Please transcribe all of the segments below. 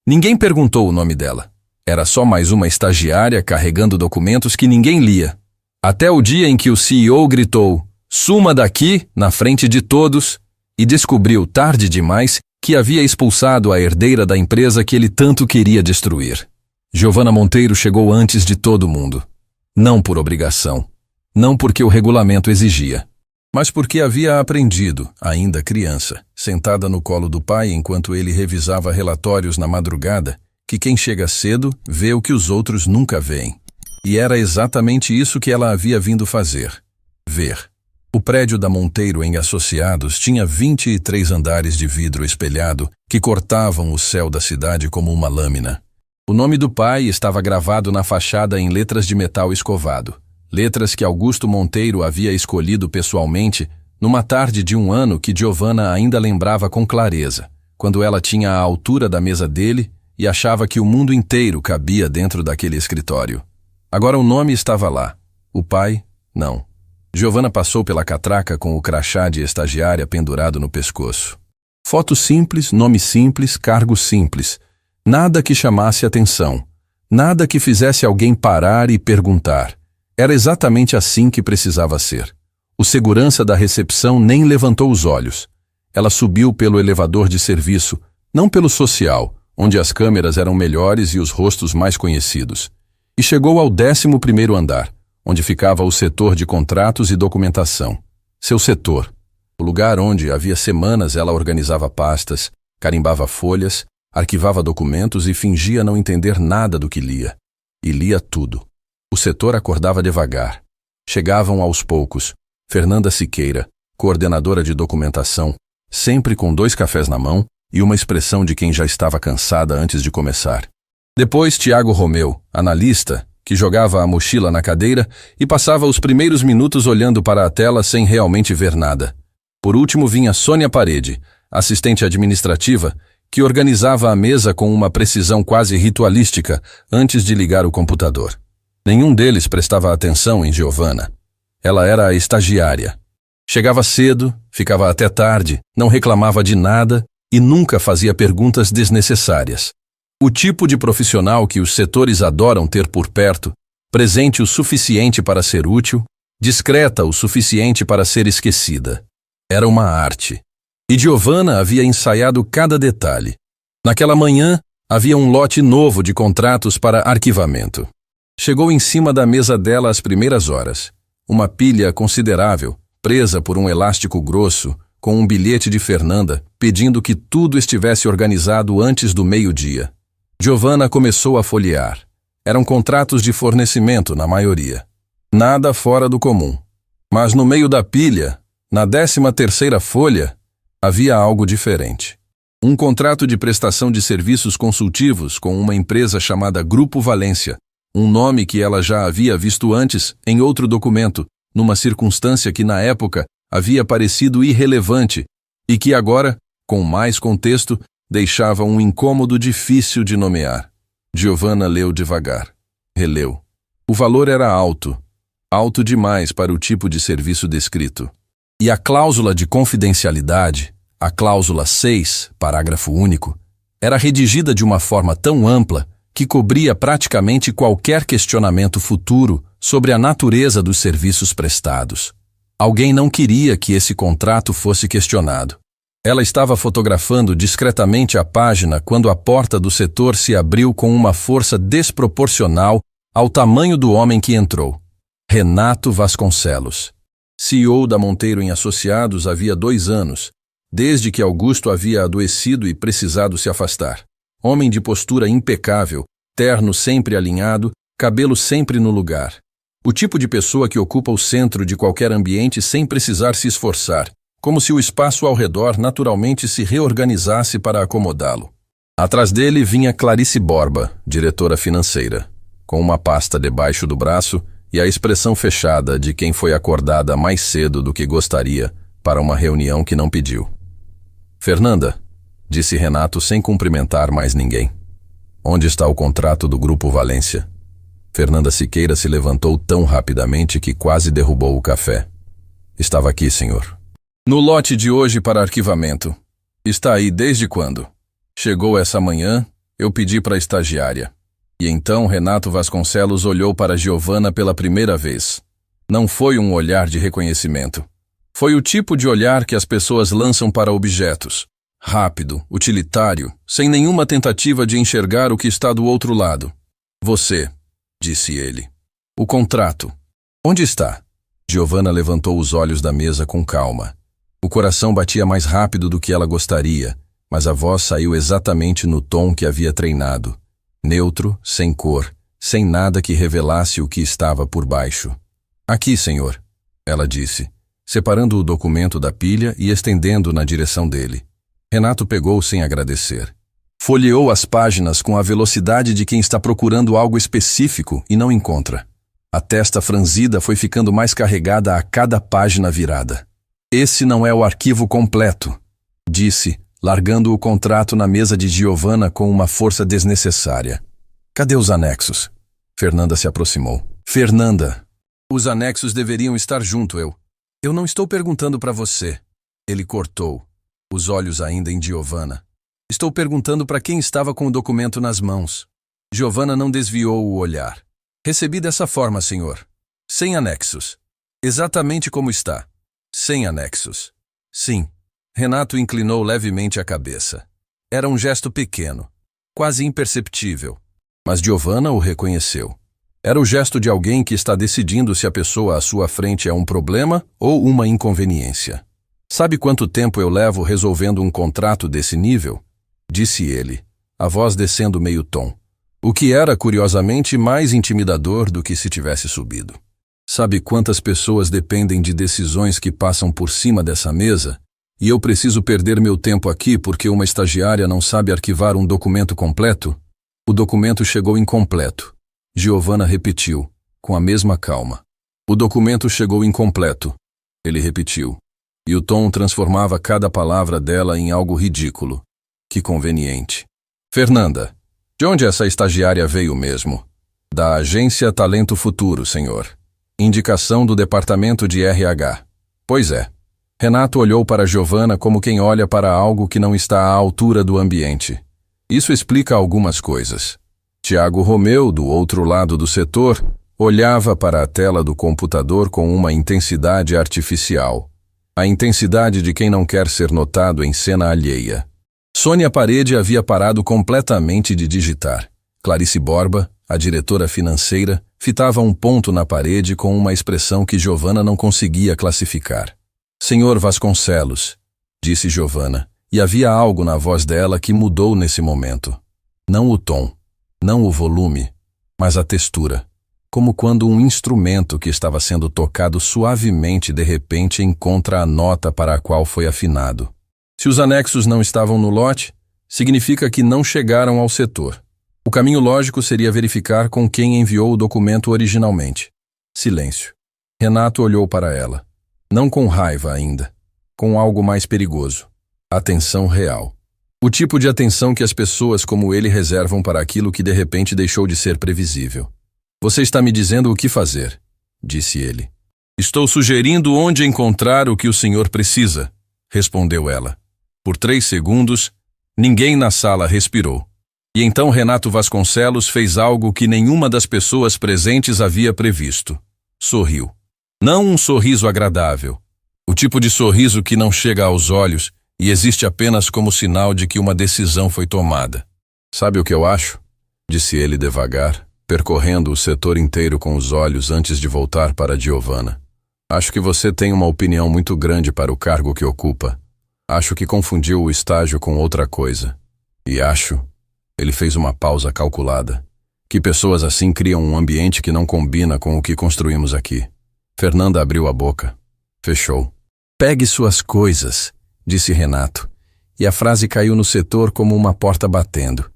Ninguém perguntou o nome dela. Era só mais uma estagiária carregando documentos que ninguém lia. Até o dia em que o CEO gritou, "Suma daqui", na frente de todos, e descobriu, tarde demais, que havia expulsado a herdeira da empresa que ele tanto queria destruir. Giovana Monteiro chegou antes de todo mundo. Não por obrigação. Não porque o regulamento exigia. Mas porque havia aprendido, ainda criança, sentada no colo do pai enquanto ele revisava relatórios na madrugada, que quem chega cedo vê o que os outros nunca veem. E era exatamente isso que ela havia vindo fazer. Ver. O prédio da Monteiro em Associados tinha 23 andares de vidro espelhado que cortavam o céu da cidade como uma lâmina. O nome do pai estava gravado na fachada em letras de metal escovado. Letras que Augusto Monteiro havia escolhido pessoalmente numa tarde de um ano que Giovana ainda lembrava com clareza, quando ela tinha a altura da mesa dele e achava que o mundo inteiro cabia dentro daquele escritório. Agora o nome estava lá. O pai, não. Giovana passou pela catraca com o crachá de estagiária pendurado no pescoço. Foto simples, nome simples, cargo simples. Nada que chamasse atenção. Nada que fizesse alguém parar e perguntar. Era exatamente assim que precisava ser. O segurança da recepção nem levantou os olhos. Ela subiu pelo elevador de serviço, não pelo social, onde as câmeras eram melhores e os rostos mais conhecidos. E chegou ao 11º andar, onde ficava o setor de contratos e documentação. Seu setor. O lugar onde havia semanas ela organizava pastas, carimbava folhas, arquivava documentos e fingia não entender nada do que lia. E lia tudo. O setor acordava devagar. Chegavam aos poucos. Fernanda Siqueira, coordenadora de documentação, sempre com 2 cafés na mão e uma expressão de quem já estava cansada antes de começar. Depois Tiago Romeu, analista, que jogava a mochila na cadeira e passava os primeiros minutos olhando para a tela sem realmente ver nada. Por último vinha Sônia Parede, assistente administrativa, que organizava a mesa com uma precisão quase ritualística antes de ligar o computador. Nenhum deles prestava atenção em Giovana. Ela era a estagiária. Chegava cedo, ficava até tarde, não reclamava de nada e nunca fazia perguntas desnecessárias. O tipo de profissional que os setores adoram ter por perto, presente o suficiente para ser útil, discreta o suficiente para ser esquecida. Era uma arte. E Giovana havia ensaiado cada detalhe. Naquela manhã, havia um lote novo de contratos para arquivamento. Chegou em cima da mesa dela às primeiras horas. Uma pilha considerável, presa por um elástico grosso, com um bilhete de Fernanda, pedindo que tudo estivesse organizado antes do meio-dia. Giovana começou a folhear. Eram contratos de fornecimento, na maioria. Nada fora do comum. Mas no meio da pilha, na 13ª folha, havia algo diferente. Um contrato de prestação de serviços consultivos com uma empresa chamada Grupo Valência, um nome que ela já havia visto antes em outro documento, numa circunstância que na época havia parecido irrelevante e que agora, com mais contexto, deixava um incômodo difícil de nomear. Giovana leu devagar. Releu. O valor era alto. Alto demais para o tipo de serviço descrito. E a cláusula de confidencialidade, a cláusula 6, parágrafo único, era redigida de uma forma tão ampla que cobria praticamente qualquer questionamento futuro sobre a natureza dos serviços prestados. Alguém não queria que esse contrato fosse questionado. Ela estava fotografando discretamente a página quando a porta do setor se abriu com uma força desproporcional ao tamanho do homem que entrou. Renato Vasconcelos. CEO da Monteiro em Associados havia 2 anos, desde que Augusto havia adoecido e precisado se afastar. Homem de postura impecável, terno sempre alinhado, cabelo sempre no lugar. O tipo de pessoa que ocupa o centro de qualquer ambiente sem precisar se esforçar, como se o espaço ao redor naturalmente se reorganizasse para acomodá-lo. Atrás dele vinha Clarice Borba, diretora financeira, com uma pasta debaixo do braço e a expressão fechada de quem foi acordada mais cedo do que gostaria para uma reunião que não pediu. "Fernanda", disse Renato sem cumprimentar mais ninguém. "Onde está o contrato do Grupo Valência?" Fernanda Siqueira se levantou tão rapidamente que quase derrubou o café. "Estava aqui, senhor." "No lote de hoje para arquivamento. Está aí desde quando?" "Chegou essa manhã Eu pedi para a estagiária. E então Renato Vasconcelos olhou para Giovanna pela primeira vez. Não foi um olhar de reconhecimento. Foi o tipo de olhar que as pessoas lançam para objetos. Rápido, utilitário, sem nenhuma tentativa de enxergar o que está do outro lado. Você, disse ele. O contrato. Onde está? Giovanna levantou os olhos da mesa com calma. O coração batia mais rápido do que ela gostaria, mas a voz saiu exatamente no tom que havia treinado. Neutro, sem cor, sem nada que revelasse o que estava por baixo. Aqui, senhor, ela disse, separando o documento da pilha e estendendo na direção dele. Renato pegou sem agradecer. Folheou as páginas com a velocidade de quem está procurando algo específico e não encontra. A testa franzida foi ficando mais carregada a cada página virada. Esse não é o arquivo completo, disse, largando o contrato na mesa de Giovanna com uma força desnecessária. Cadê os anexos? Fernanda se aproximou. Fernanda, os anexos deveriam estar junto, Eu não estou perguntando para você. Ele cortou, os olhos ainda em Giovanna. Estou perguntando para quem estava com o documento nas mãos. Giovanna não desviou o olhar. Recebi dessa forma, senhor. Sem anexos. Exatamente como está. Sem anexos. Sim. Renato inclinou levemente a cabeça. Era um gesto pequeno, quase imperceptível. Mas Giovanna o reconheceu. Era o gesto de alguém que está decidindo se a pessoa à sua frente é um problema ou uma inconveniência. Sabe quanto tempo eu levo resolvendo um contrato desse nível? Disse ele, a voz descendo meio tom. O que era, curiosamente, mais intimidador do que se tivesse subido. Sabe quantas pessoas dependem de decisões que passam por cima dessa mesa? E eu preciso perder meu tempo aqui porque uma estagiária não sabe arquivar um documento completo? O documento chegou incompleto. Giovanna repetiu, com a mesma calma. O documento chegou incompleto. Ele repetiu. E o tom transformava cada palavra dela em algo ridículo. Que conveniente. Fernanda, de onde essa estagiária veio mesmo? Da agência Talento Futuro, senhor. Indicação do departamento de RH. Pois é. Renato olhou para Giovanna como quem olha para algo que não está à altura do ambiente. Isso explica algumas coisas. Tiago Romeu, do outro lado do setor, olhava para a tela do computador com uma intensidade artificial. A intensidade de quem não quer ser notado em cena alheia. Sônia Parede havia parado completamente de digitar. Clarice Borba, a diretora financeira, fitava um ponto na parede com uma expressão que Giovanna não conseguia classificar. Senhor Vasconcelos, disse Giovanna, e havia algo na voz dela que mudou nesse momento. Não o tom, não o volume, mas a textura. Como quando um instrumento que estava sendo tocado suavemente de repente encontra a nota para a qual foi afinado. Se os anexos não estavam no lote, significa que não chegaram ao setor. O caminho lógico seria verificar com quem enviou o documento originalmente. Silêncio. Renato olhou para ela. Não com raiva ainda, com algo mais perigoso. Atenção real. O tipo de atenção que as pessoas como ele reservam para aquilo que de repente deixou de ser previsível. Você está me dizendo o que fazer, disse ele. Estou sugerindo onde encontrar o que o senhor precisa, respondeu ela. Por 3 segundos, ninguém na sala respirou. E então Renato Vasconcelos fez algo que nenhuma das pessoas presentes havia previsto. Sorriu. Não um sorriso agradável. O tipo de sorriso que não chega aos olhos e existe apenas como sinal de que uma decisão foi tomada. Sabe o que eu acho? Disse ele devagar, percorrendo o setor inteiro com os olhos antes de voltar para Giovanna. Acho que você tem uma opinião muito grande para o cargo que ocupa. Acho que confundiu o estágio com outra coisa. E acho... Ele fez uma pausa calculada. Que pessoas assim criam um ambiente que não combina com o que construímos aqui. Fernanda abriu a boca. Fechou. Pegue suas coisas, disse Renato. E a frase caiu no setor como uma porta batendo.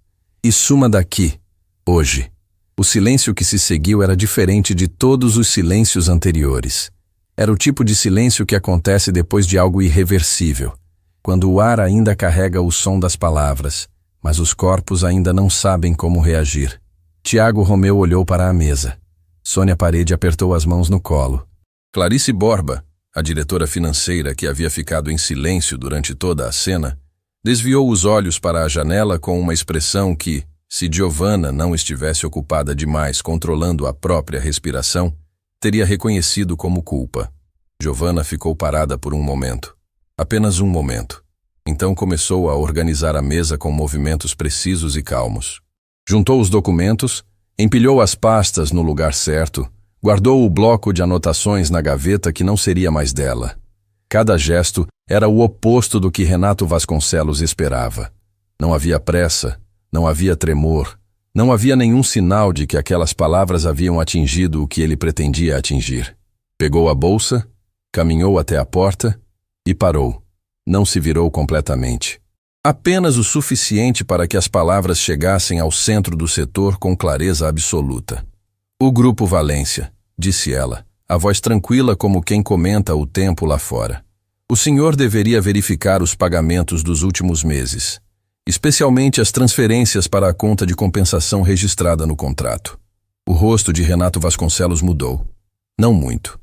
E suma daqui, hoje. O silêncio que se seguiu era diferente de todos os silêncios anteriores. Era o tipo de silêncio que acontece depois de algo irreversível, quando o ar ainda carrega o som das palavras, mas os corpos ainda não sabem como reagir. Tiago Romeu olhou para a mesa. Sônia Parede apertou as mãos no colo. Clarice Borba, a diretora financeira que havia ficado em silêncio durante toda a cena, Desviou os olhos para a janela com uma expressão que, se Giovanna não estivesse ocupada demais controlando a própria respiração, teria reconhecido como culpa. Giovanna ficou parada por um momento. Apenas um momento. Então começou a organizar a mesa com movimentos precisos e calmos. Juntou os documentos, empilhou as pastas no lugar certo, guardou o bloco de anotações na gaveta que não seria mais dela. Cada gesto era o oposto do que Renato Vasconcelos esperava. Não havia pressa, não havia tremor, não havia nenhum sinal de que aquelas palavras haviam atingido o que ele pretendia atingir. Pegou a bolsa, caminhou até a porta e parou. Não se virou completamente. Apenas o suficiente para que as palavras chegassem ao centro do setor com clareza absoluta. "O Grupo Valência", disse ela, a voz tranquila como quem comenta o tempo lá fora. "O senhor deveria verificar os pagamentos dos últimos meses, especialmente as transferências para a conta de compensação registrada no contrato." O rosto de Renato Vasconcelos mudou. Não muito.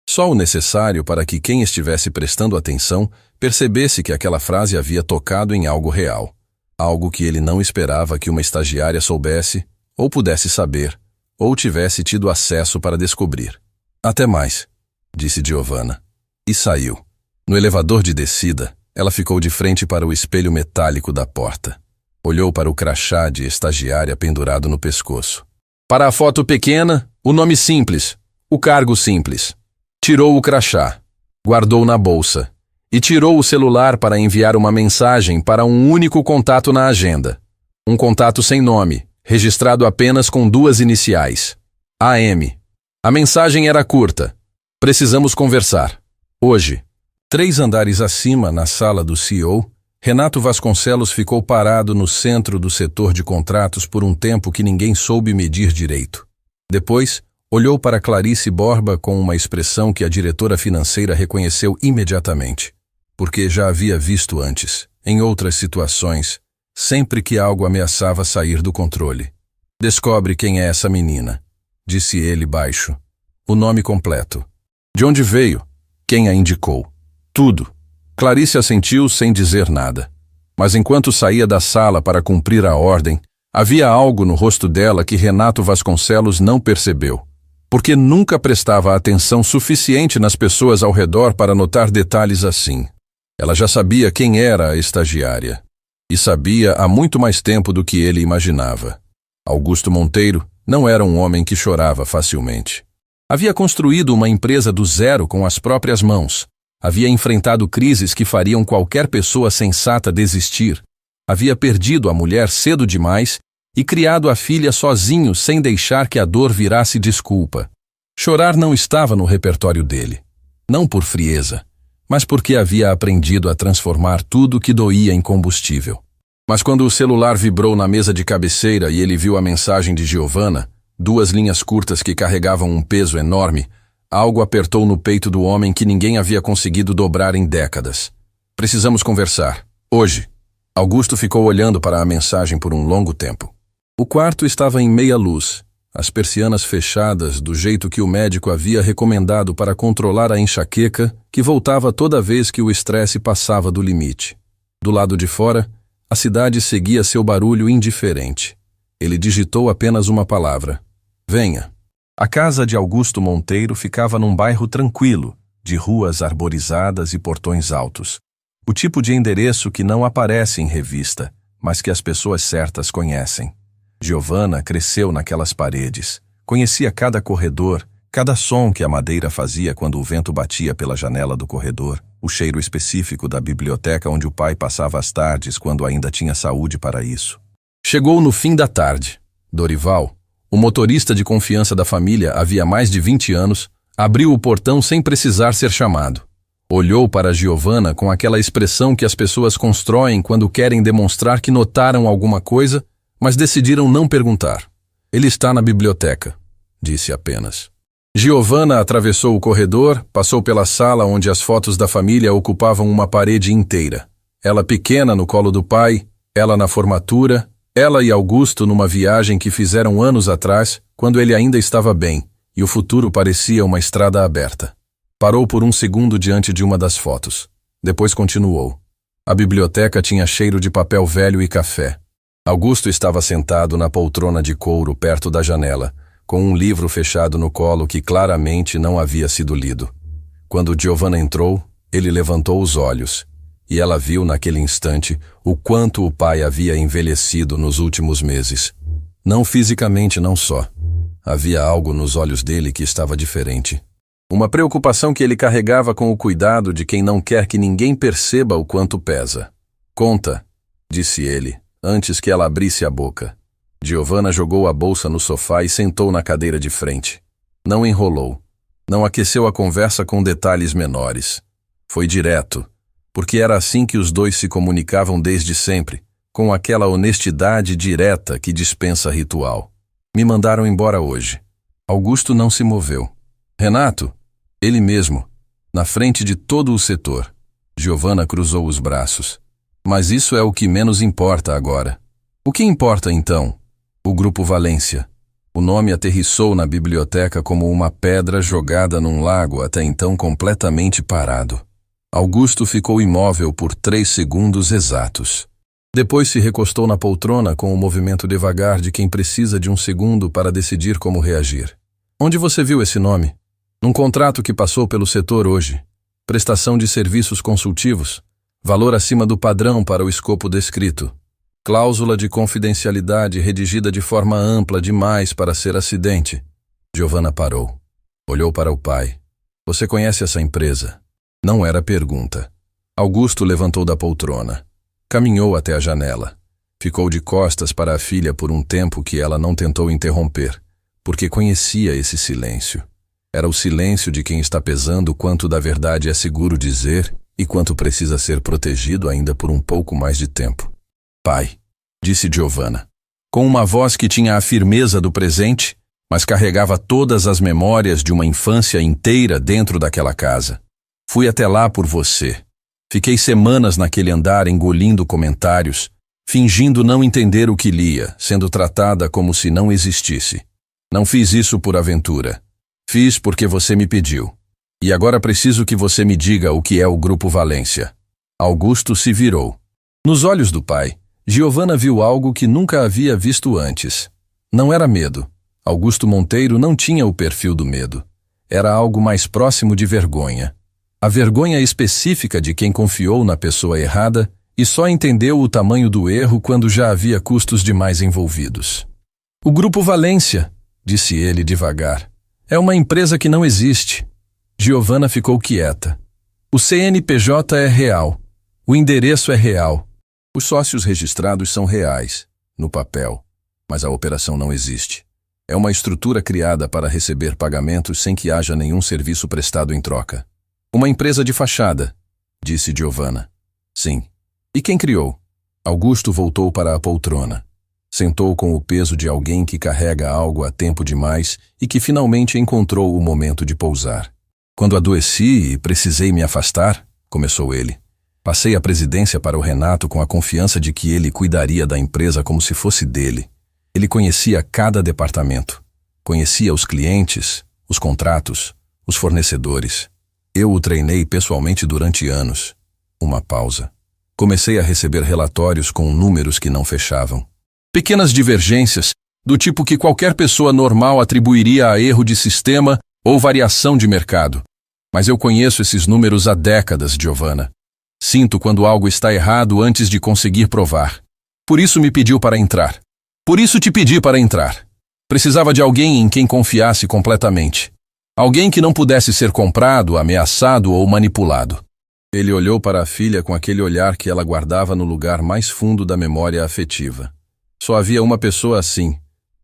Só o necessário para que quem estivesse prestando atenção percebesse que aquela frase havia tocado em algo real. Algo que ele não esperava que uma estagiária soubesse, ou pudesse saber, ou tivesse tido acesso para descobrir. "Até mais", disse Giovanna. E saiu. No elevador de descida, ela ficou de frente para o espelho metálico da porta. Olhou para o crachá de estagiária pendurado no pescoço. Para a foto pequena, o nome simples, o cargo simples. Tirou o crachá, guardou na bolsa e tirou o celular para enviar uma mensagem para um único contato na agenda. Um contato sem nome, registrado apenas com 2 iniciais. AM. A mensagem era curta. "Precisamos conversar. Hoje." 3 andares acima, na sala do CEO, Renato Vasconcelos ficou parado no centro do setor de contratos por um tempo que ninguém soube medir direito. Depois, olhou para Clarice Borba com uma expressão que a diretora financeira reconheceu imediatamente, porque já havia visto antes, em outras situações, sempre que algo ameaçava sair do controle. "Descobre quem é essa menina", disse ele baixo. O nome completo. De onde veio? Quem a indicou? Tudo. Clarice assentiu sem dizer nada. Mas enquanto saía da sala para cumprir a ordem, havia algo no rosto dela que Renato Vasconcelos não percebeu, porque nunca prestava atenção suficiente nas pessoas ao redor para notar detalhes assim. Ela já sabia quem era a estagiária. E sabia há muito mais tempo do que ele imaginava. Augusto Monteiro não era um homem que chorava facilmente. Havia construído uma empresa do zero com as próprias mãos. Havia enfrentado crises que fariam qualquer pessoa sensata desistir. Havia perdido a mulher cedo demais e criado a filha sozinho sem deixar que a dor virasse desculpa. Chorar não estava no repertório dele. Não por frieza, mas porque havia aprendido a transformar tudo que doía em combustível. Mas quando o celular vibrou na mesa de cabeceira e ele viu a mensagem de Giovanna, 2 linhas curtas que carregavam um peso enorme, algo apertou no peito do homem que ninguém havia conseguido dobrar em décadas. "Precisamos conversar. Hoje." Augusto ficou olhando para a mensagem por um longo tempo. O quarto estava em meia luz, as persianas fechadas do jeito que o médico havia recomendado para controlar a enxaqueca que voltava toda vez que o estresse passava do limite. Do lado de fora, a cidade seguia seu barulho indiferente. Ele digitou apenas uma palavra: "Venha." A casa de Augusto Monteiro ficava num bairro tranquilo, de ruas arborizadas e portões altos. O tipo de endereço que não aparece em revista, mas que as pessoas certas conhecem. Giovanna cresceu naquelas paredes, conhecia cada corredor, cada som que a madeira fazia quando o vento batia pela janela do corredor, o cheiro específico da biblioteca onde o pai passava as tardes quando ainda tinha saúde para isso. Chegou no fim da tarde. Dorival, o motorista de confiança da família havia mais de 20 anos, abriu o portão sem precisar ser chamado. Olhou para Giovanna com aquela expressão que as pessoas constroem quando querem demonstrar que notaram alguma coisa, mas decidiram não perguntar. "Ele está na biblioteca", disse apenas. Giovanna atravessou o corredor, passou pela sala onde as fotos da família ocupavam uma parede inteira. Ela pequena no colo do pai, ela na formatura, ela e Augusto numa viagem que fizeram anos atrás, quando ele ainda estava bem, e o futuro parecia uma estrada aberta. Parou por um segundo diante de uma das fotos. Depois continuou. A biblioteca tinha cheiro de papel velho e café. Augusto estava sentado na poltrona de couro perto da janela, com um livro fechado no colo que claramente não havia sido lido. Quando Giovanna entrou, ele levantou os olhos, e ela viu naquele instante o quanto o pai havia envelhecido nos últimos meses. Não fisicamente, não só. Havia algo nos olhos dele que estava diferente. Uma preocupação que ele carregava com o cuidado de quem não quer que ninguém perceba o quanto pesa. Conta, disse ele, antes que ela abrisse a boca. Giovanna jogou a bolsa no sofá e sentou na cadeira de frente. Não enrolou. Não aqueceu a conversa com detalhes menores. Foi direto, porque era assim que os dois se comunicavam desde sempre, com aquela honestidade direta que dispensa ritual. Me mandaram embora hoje. Augusto não se moveu. Renato, ele mesmo, na frente de todo o setor. Giovanna cruzou os braços. Mas isso é o que menos importa agora. O que importa então? O Grupo Valência. O nome aterrissou na biblioteca como uma pedra jogada num lago até então completamente parado. Augusto ficou imóvel por 3 segundos exatos. Depois se recostou na poltrona com o movimento devagar de quem precisa de um segundo para decidir como reagir. Onde você viu esse nome? Num contrato que passou pelo setor hoje. Prestação de serviços consultivos. Valor acima do padrão para o escopo descrito. Cláusula de confidencialidade redigida de forma ampla demais para ser acidente. Giovanna parou. Olhou para o pai. Você conhece essa empresa? Não era pergunta. Augusto levantou da poltrona. Caminhou até a janela. Ficou de costas para a filha por um tempo que ela não tentou interromper, porque conhecia esse silêncio. Era o silêncio de quem está pesando quanto da verdade é seguro dizer e quanto precisa ser protegido ainda por um pouco mais de tempo. Pai, disse Giovanna, com uma voz que tinha a firmeza do presente, mas carregava todas as memórias de uma infância inteira dentro daquela casa. Fui até lá por você. Fiquei semanas naquele andar engolindo comentários, fingindo não entender o que lia, sendo tratada como se não existisse. Não fiz isso por aventura. Fiz porque você me pediu. E agora preciso que você me diga o que é o Grupo Valência. Augusto se virou. Nos olhos do pai, Giovanna viu algo que nunca havia visto antes. Não era medo. Augusto Monteiro não tinha o perfil do medo. Era algo mais próximo de vergonha. A vergonha específica de quem confiou na pessoa errada e só entendeu o tamanho do erro quando já havia custos demais envolvidos. O Grupo Valência, disse ele devagar, é uma empresa que não existe. Giovanna ficou quieta. O CNPJ é real. O endereço é real. Os sócios registrados são reais, no papel, mas a operação não existe. É uma estrutura criada para receber pagamentos sem que haja nenhum serviço prestado em troca. Uma empresa de fachada, disse Giovanna. Sim. E quem criou? Augusto voltou para a poltrona. Sentou com o peso de alguém que carrega algo há tempo demais e que finalmente encontrou o momento de pousar. Quando adoeci e precisei me afastar, começou ele. Passei a presidência para o Renato com a confiança de que ele cuidaria da empresa como se fosse dele. Ele conhecia cada departamento. Conhecia os clientes, os contratos, os fornecedores. Eu o treinei pessoalmente durante anos. Uma pausa. Comecei a receber relatórios com números que não fechavam. Pequenas divergências, do tipo que qualquer pessoa normal atribuiria a erro de sistema ou variação de mercado. Mas eu conheço esses números há décadas, Giovanna. Sinto quando algo está errado antes de conseguir provar. Por isso me pediu para entrar. Por isso te pedi para entrar. Precisava de alguém em quem confiasse completamente. Alguém que não pudesse ser comprado, ameaçado ou manipulado. Ele olhou para a filha com aquele olhar que ela guardava no lugar mais fundo da memória afetiva. Só havia uma pessoa assim.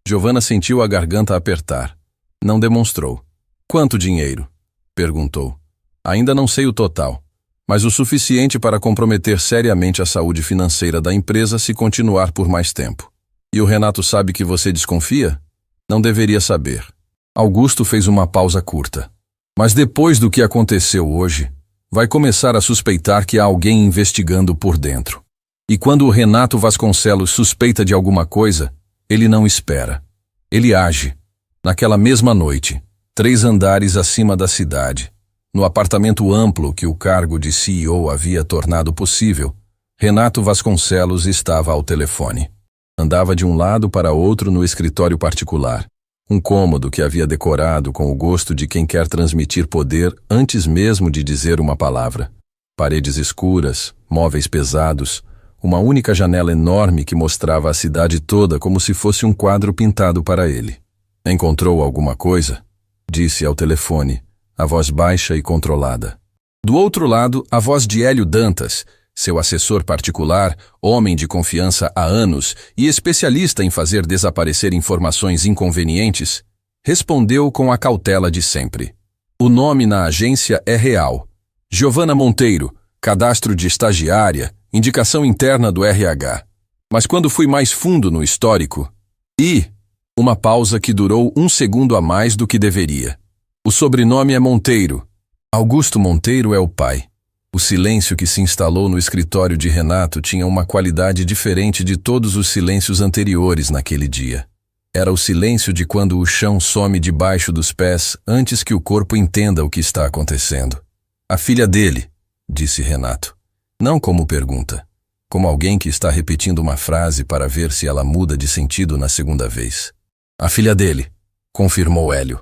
Giovanna sentiu a garganta apertar. Não demonstrou. Quanto dinheiro? Perguntou. Ainda não sei o total, mas o suficiente para comprometer seriamente a saúde financeira da empresa se continuar por mais tempo. E o Renato sabe que você desconfia? Não deveria saber. Augusto fez uma pausa curta. Mas depois do que aconteceu hoje, vai começar a suspeitar que há alguém investigando por dentro. E quando o Renato Vasconcelos suspeita de alguma coisa, ele não espera. Ele age. Naquela mesma noite, 3 andares acima da cidade, no apartamento amplo que o cargo de CEO havia tornado possível, Renato Vasconcelos estava ao telefone. Andava de um lado para outro no escritório particular, um cômodo que havia decorado com o gosto de quem quer transmitir poder antes mesmo de dizer uma palavra. Paredes escuras, móveis pesados, uma única janela enorme que mostrava a cidade toda como se fosse um quadro pintado para ele. Encontrou alguma coisa? Disse ao telefone, a voz baixa e controlada. Do outro lado, a voz de Hélio Dantas, seu assessor particular, homem de confiança há anos e especialista em fazer desaparecer informações inconvenientes, respondeu com a cautela de sempre. O nome na agência é real. Giovana Monteiro, cadastro de estagiária, indicação interna do RH. Mas quando fui mais fundo no histórico... Uma pausa que durou 1 segundo a mais do que deveria. O sobrenome é Monteiro. Augusto Monteiro é o pai. O silêncio que se instalou no escritório de Renato tinha uma qualidade diferente de todos os silêncios anteriores naquele dia. Era o silêncio de quando o chão some debaixo dos pés antes que o corpo entenda o que está acontecendo. A filha dele, disse Renato. Não como pergunta, como alguém que está repetindo uma frase para ver se ela muda de sentido na segunda vez. A filha dele, confirmou Hélio.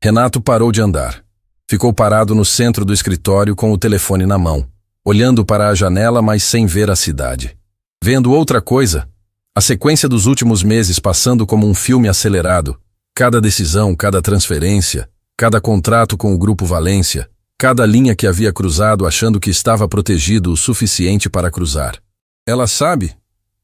Renato parou de andar. Ficou parado no centro do escritório com o telefone na mão, olhando para a janela, mas sem ver a cidade. Vendo outra coisa, a sequência dos últimos meses passando como um filme acelerado, cada decisão, cada transferência, cada contrato com o Grupo Valência, cada linha que havia cruzado achando que estava protegido o suficiente para cruzar. Ela sabe,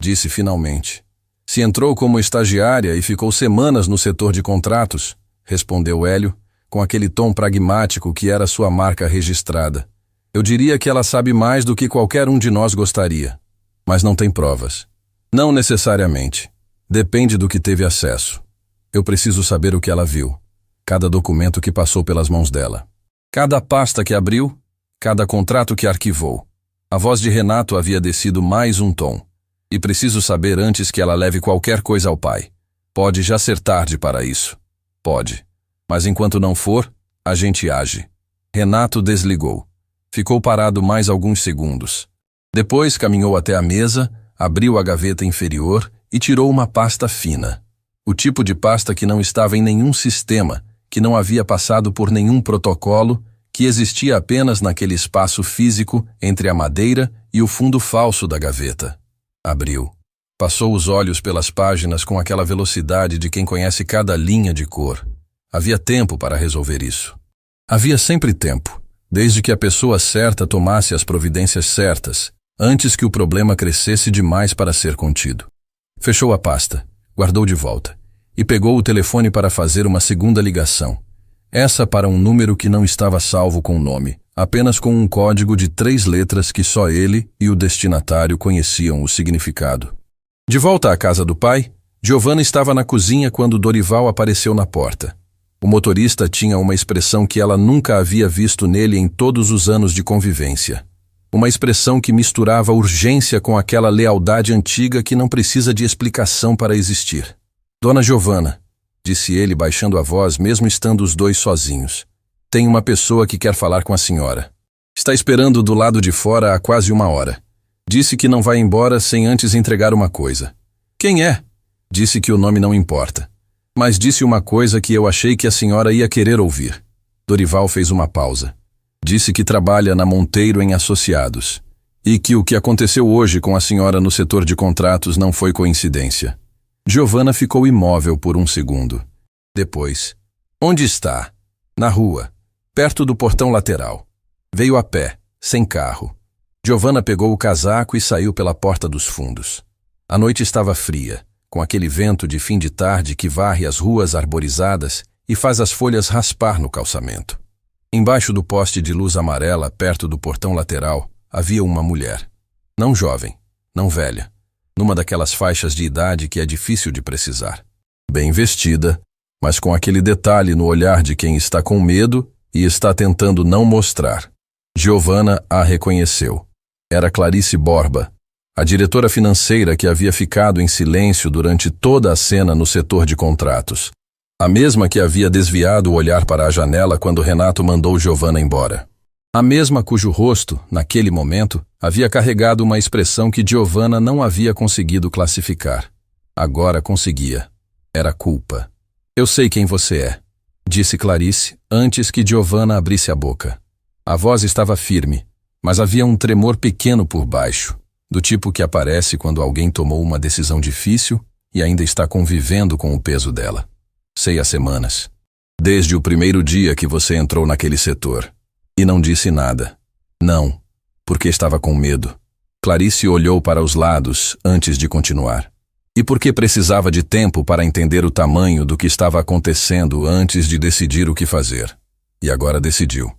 disse finalmente. Se entrou como estagiária e ficou semanas no setor de contratos, respondeu Hélio, com aquele tom pragmático que era sua marca registrada. Eu diria que ela sabe mais do que qualquer um de nós gostaria, mas não tem provas. Não necessariamente. Depende do que teve acesso. Eu preciso saber o que ela viu, cada documento que passou pelas mãos dela, cada pasta que abriu, cada contrato que arquivou. A voz de Renato havia descido mais um tom. E preciso saber antes que ela leve qualquer coisa ao pai. Pode já ser tarde para isso. Pode. Mas enquanto não for, a gente age. Renato desligou. Ficou parado mais alguns segundos. Depois caminhou até a mesa, abriu a gaveta inferior e tirou uma pasta fina. O tipo de pasta que não estava em nenhum sistema, que não havia passado por nenhum protocolo, que existia apenas naquele espaço físico entre a madeira e o fundo falso da gaveta. Abriu. Passou os olhos pelas páginas com aquela velocidade de quem conhece cada linha de cor. Havia tempo para resolver isso. Havia sempre tempo, desde que a pessoa certa tomasse as providências certas, antes que o problema crescesse demais para ser contido. Fechou a pasta, guardou de volta, e pegou o telefone para fazer uma segunda ligação. Essa para um número que não estava salvo com o nome, apenas com um código de 3 letras que só ele e o destinatário conheciam o significado. De volta à casa do pai, Giovana estava na cozinha quando Dorival apareceu na porta. O motorista tinha uma expressão que ela nunca havia visto nele em todos os anos de convivência. Uma expressão que misturava urgência com aquela lealdade antiga que não precisa de explicação para existir. Dona Giovana, disse ele baixando a voz mesmo estando os dois sozinhos. Tem uma pessoa que quer falar com a senhora. Está esperando do lado de fora há quase 1 hora. Disse que não vai embora sem antes entregar uma coisa. Quem é? Disse que o nome não importa. Mas disse uma coisa que eu achei que a senhora ia querer ouvir. Dorival fez uma pausa. Disse que trabalha na Monteiro em Associados. E que o que aconteceu hoje com a senhora no setor de contratos não foi coincidência. Giovana ficou imóvel por 1 segundo. Depois, onde está? Na rua, perto do portão lateral. Veio a pé, sem carro. Giovana pegou o casaco e saiu pela porta dos fundos. A noite estava fria, com aquele vento de fim de tarde que varre as ruas arborizadas e faz as folhas raspar no calçamento. Embaixo do poste de luz amarela, perto do portão lateral, havia uma mulher. Não jovem, não velha, numa daquelas faixas de idade que é difícil de precisar. Bem vestida, mas com aquele detalhe no olhar de quem está com medo e está tentando não mostrar. Giovana a reconheceu. Era Clarice Borba, a diretora financeira que havia ficado em silêncio durante toda a cena no setor de contratos. A mesma que havia desviado o olhar para a janela quando Renato mandou Giovana embora. A mesma cujo rosto, naquele momento, havia carregado uma expressão que Giovanna não havia conseguido classificar. Agora conseguia. Era culpa. Eu sei quem você é, disse Clarice antes que Giovanna abrisse a boca. A voz estava firme, mas havia um tremor pequeno por baixo, do tipo que aparece quando alguém tomou uma decisão difícil e ainda está convivendo com o peso dela. Sei há semanas. Desde o primeiro dia que você entrou naquele setor. E não disse nada. Não, porque estava com medo. Clarice olhou para os lados antes de continuar. E porque precisava de tempo para entender o tamanho do que estava acontecendo antes de decidir o que fazer. E agora decidiu.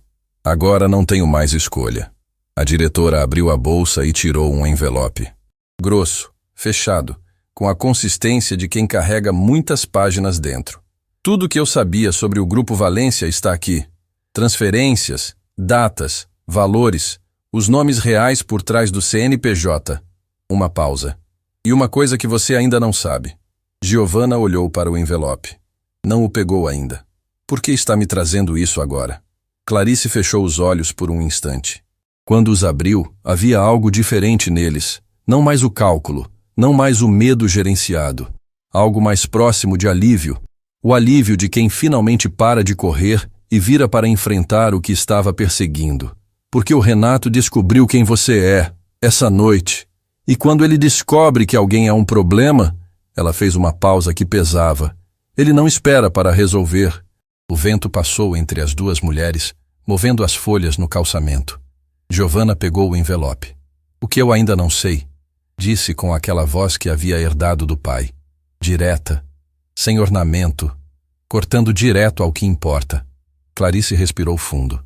Agora não tenho mais escolha. A diretora abriu a bolsa e tirou um envelope. Grosso, fechado, com a consistência de quem carrega muitas páginas dentro. Tudo que eu sabia sobre o Grupo Valência está aqui. Transferências, datas, valores, os nomes reais por trás do CNPJ. Uma pausa. E uma coisa que você ainda não sabe. Giovanna olhou para o envelope. Não o pegou ainda. Por que está me trazendo isso agora? Clarice fechou os olhos por um instante. Quando os abriu, havia algo diferente neles. Não mais o cálculo, não mais o medo gerenciado. Algo mais próximo de alívio. O alívio de quem finalmente para de correr e vira para enfrentar o que estava perseguindo. Porque o Renato descobriu quem você é, essa noite. E quando ele descobre que alguém é um problema, ela fez uma pausa que pesava. Ele não espera para resolver. O vento passou entre as duas mulheres, movendo as folhas no calçamento. Giovanna pegou o envelope. O que eu ainda não sei, disse com aquela voz que havia herdado do pai. Direta, sem ornamento, cortando direto ao que importa. Clarice respirou fundo.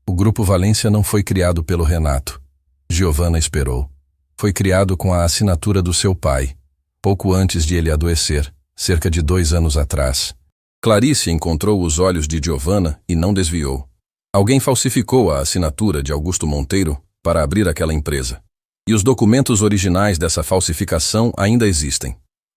O Grupo Valência não foi criado pelo Renato. Giovanna esperou. Foi criado com a assinatura do seu pai, pouco antes de ele adoecer, cerca de 2 anos atrás. Clarice encontrou os olhos de Giovanna e não desviou. Alguém falsificou a assinatura de Augusto Monteiro para abrir aquela empresa. E os documentos originais dessa falsificação ainda existem.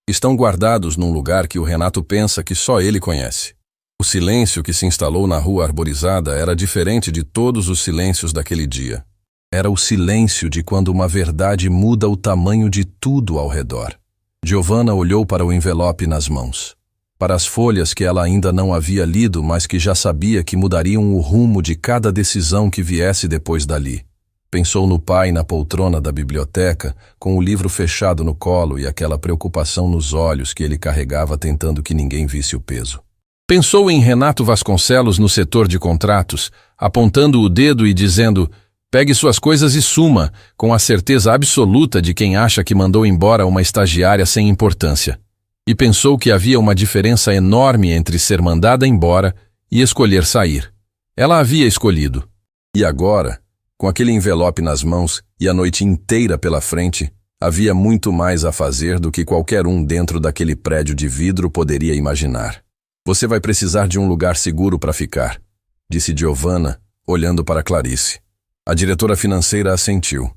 Estão guardados num lugar que o Renato pensa que só ele conhece. O silêncio que se instalou na rua arborizada era diferente de todos os silêncios daquele dia. Era o silêncio de quando uma verdade muda o tamanho de tudo ao redor. Giovanna olhou para o envelope nas mãos. Para as folhas que ela ainda não havia lido, mas que já sabia que mudariam o rumo de cada decisão que viesse depois dali. Pensou no pai na poltrona da biblioteca, com o livro fechado no colo e aquela preocupação nos olhos que ele carregava tentando que ninguém visse o peso. Pensou em Renato Vasconcelos no setor de contratos, apontando o dedo e dizendo: pegue suas coisas e suma, com a certeza absoluta de quem acha que mandou embora uma estagiária sem importância. E pensou que havia uma diferença enorme entre ser mandada embora e escolher sair. Ela havia escolhido. E agora, com aquele envelope nas mãos e a noite inteira pela frente, havia muito mais a fazer do que qualquer um dentro daquele prédio de vidro poderia imaginar. Você vai precisar de um lugar seguro para ficar, disse Giovanna, olhando para Clarice. A diretora financeira assentiu.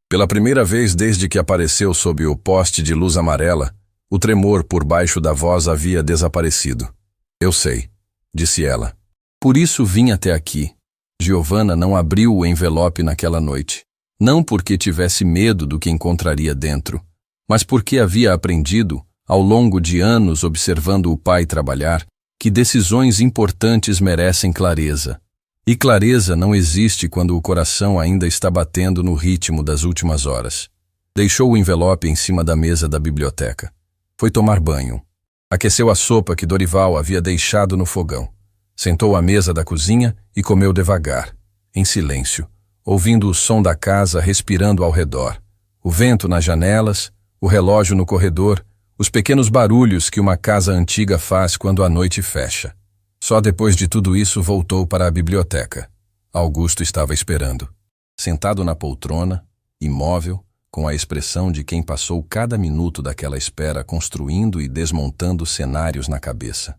Pela primeira vez desde que apareceu sob o poste de luz amarela, o tremor por baixo da voz havia desaparecido. Eu sei, disse ela. Por isso vim até aqui. Giovanna não abriu o envelope naquela noite. Não porque tivesse medo do que encontraria dentro, mas porque havia aprendido, ao longo de anos observando o pai trabalhar, que decisões importantes merecem clareza. E clareza não existe quando o coração ainda está batendo no ritmo das últimas horas. Deixou o envelope em cima da mesa da biblioteca. Foi tomar banho. Aqueceu a sopa que Dorival havia deixado no fogão. Sentou à mesa da cozinha e comeu devagar, em silêncio, ouvindo o som da casa respirando ao redor, o vento nas janelas, o relógio no corredor, os pequenos barulhos que uma casa antiga faz quando a noite fecha. Só depois de tudo isso voltou para a biblioteca. Augusto estava esperando. Sentado na poltrona, imóvel, com a expressão de quem passou cada minuto daquela espera construindo e desmontando cenários na cabeça.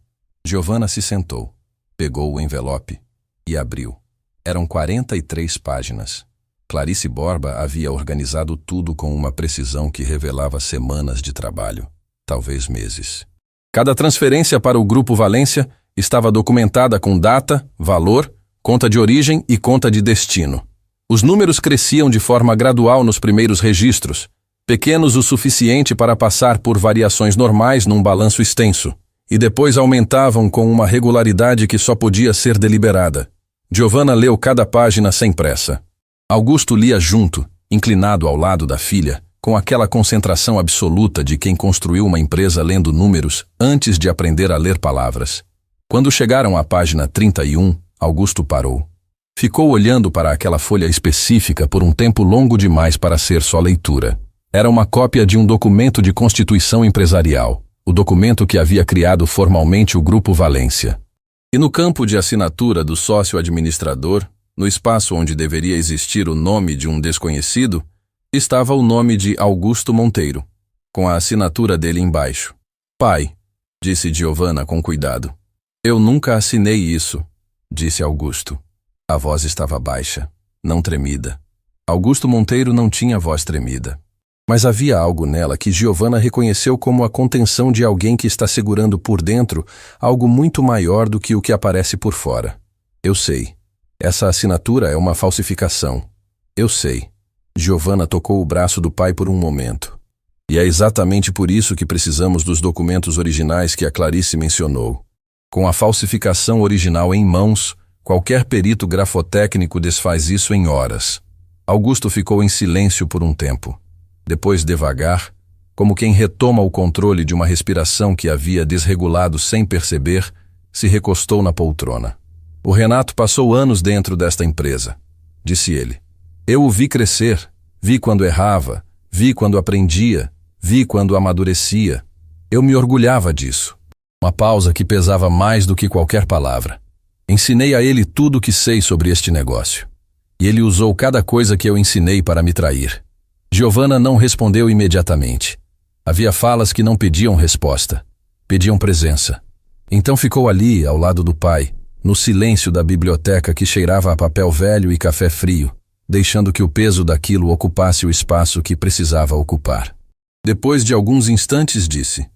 Giovanna se sentou, pegou o envelope e abriu. Eram 43 páginas. Clarice Borba havia organizado tudo com uma precisão que revelava semanas de trabalho, talvez meses. Cada transferência para o Grupo Valência estava documentada com data, valor, conta de origem e conta de destino. Os números cresciam de forma gradual nos primeiros registros, pequenos o suficiente para passar por variações normais num balanço extenso, e depois aumentavam com uma regularidade que só podia ser deliberada. Giovanna leu cada página sem pressa. Augusto lia junto, inclinado ao lado da filha, com aquela concentração absoluta de quem construiu uma empresa lendo números antes de aprender a ler palavras. Quando chegaram à página 31, Augusto parou. Ficou olhando para aquela folha específica por um tempo longo demais para ser só leitura. Era uma cópia de um documento de constituição empresarial, o documento que havia criado formalmente o Grupo Valência. E no campo de assinatura do sócio administrador, no espaço onde deveria existir o nome de um desconhecido, estava o nome de Augusto Monteiro, com a assinatura dele embaixo. Pai, disse Giovanna com cuidado. Eu nunca assinei isso, disse Augusto. A voz estava baixa, não tremida. Augusto Monteiro não tinha voz tremida. Mas havia algo nela que Giovanna reconheceu como a contenção de alguém que está segurando por dentro algo muito maior do que o que aparece por fora. Eu sei. Essa assinatura é uma falsificação. Eu sei. Giovanna tocou o braço do pai por um momento. E é exatamente por isso que precisamos dos documentos originais que a Clarice mencionou. Com a falsificação original em mãos, qualquer perito grafotécnico desfaz isso em horas. Augusto ficou em silêncio por um tempo. Depois, devagar, como quem retoma o controle de uma respiração que havia desregulado sem perceber, se recostou na poltrona. O Renato passou anos dentro desta empresa, disse ele. Eu o vi crescer, vi quando errava, vi quando aprendia, vi quando amadurecia. Eu me orgulhava disso. Uma pausa que pesava mais do que qualquer palavra. Ensinei a ele tudo o que sei sobre este negócio. E ele usou cada coisa que eu ensinei para me trair. Giovanna não respondeu imediatamente. Havia falas que não pediam resposta, pediam presença. Então ficou ali, ao lado do pai, no silêncio da biblioteca que cheirava a papel velho e café frio, deixando que o peso daquilo ocupasse o espaço que precisava ocupar. Depois de alguns instantes disse: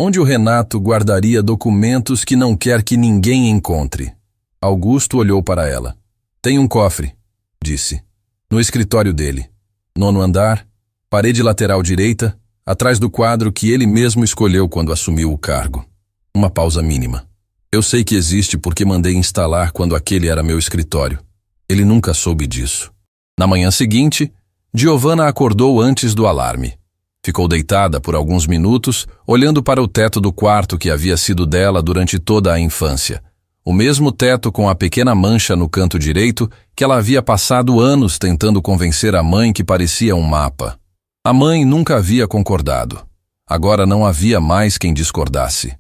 onde o Renato guardaria documentos que não quer que ninguém encontre? Augusto olhou para ela. Tem um cofre, disse. No escritório dele. 9º andar, parede lateral direita, atrás do quadro que ele mesmo escolheu quando assumiu o cargo. Uma pausa mínima. Eu sei que existe porque mandei instalar quando aquele era meu escritório. Ele nunca soube disso. Na manhã seguinte, Giovanna acordou antes do alarme. Ficou deitada por alguns minutos, olhando para o teto do quarto que havia sido dela durante toda a infância. O mesmo teto com a pequena mancha no canto direito que ela havia passado anos tentando convencer a mãe que parecia um mapa. A mãe nunca havia concordado. Agora não havia mais quem discordasse.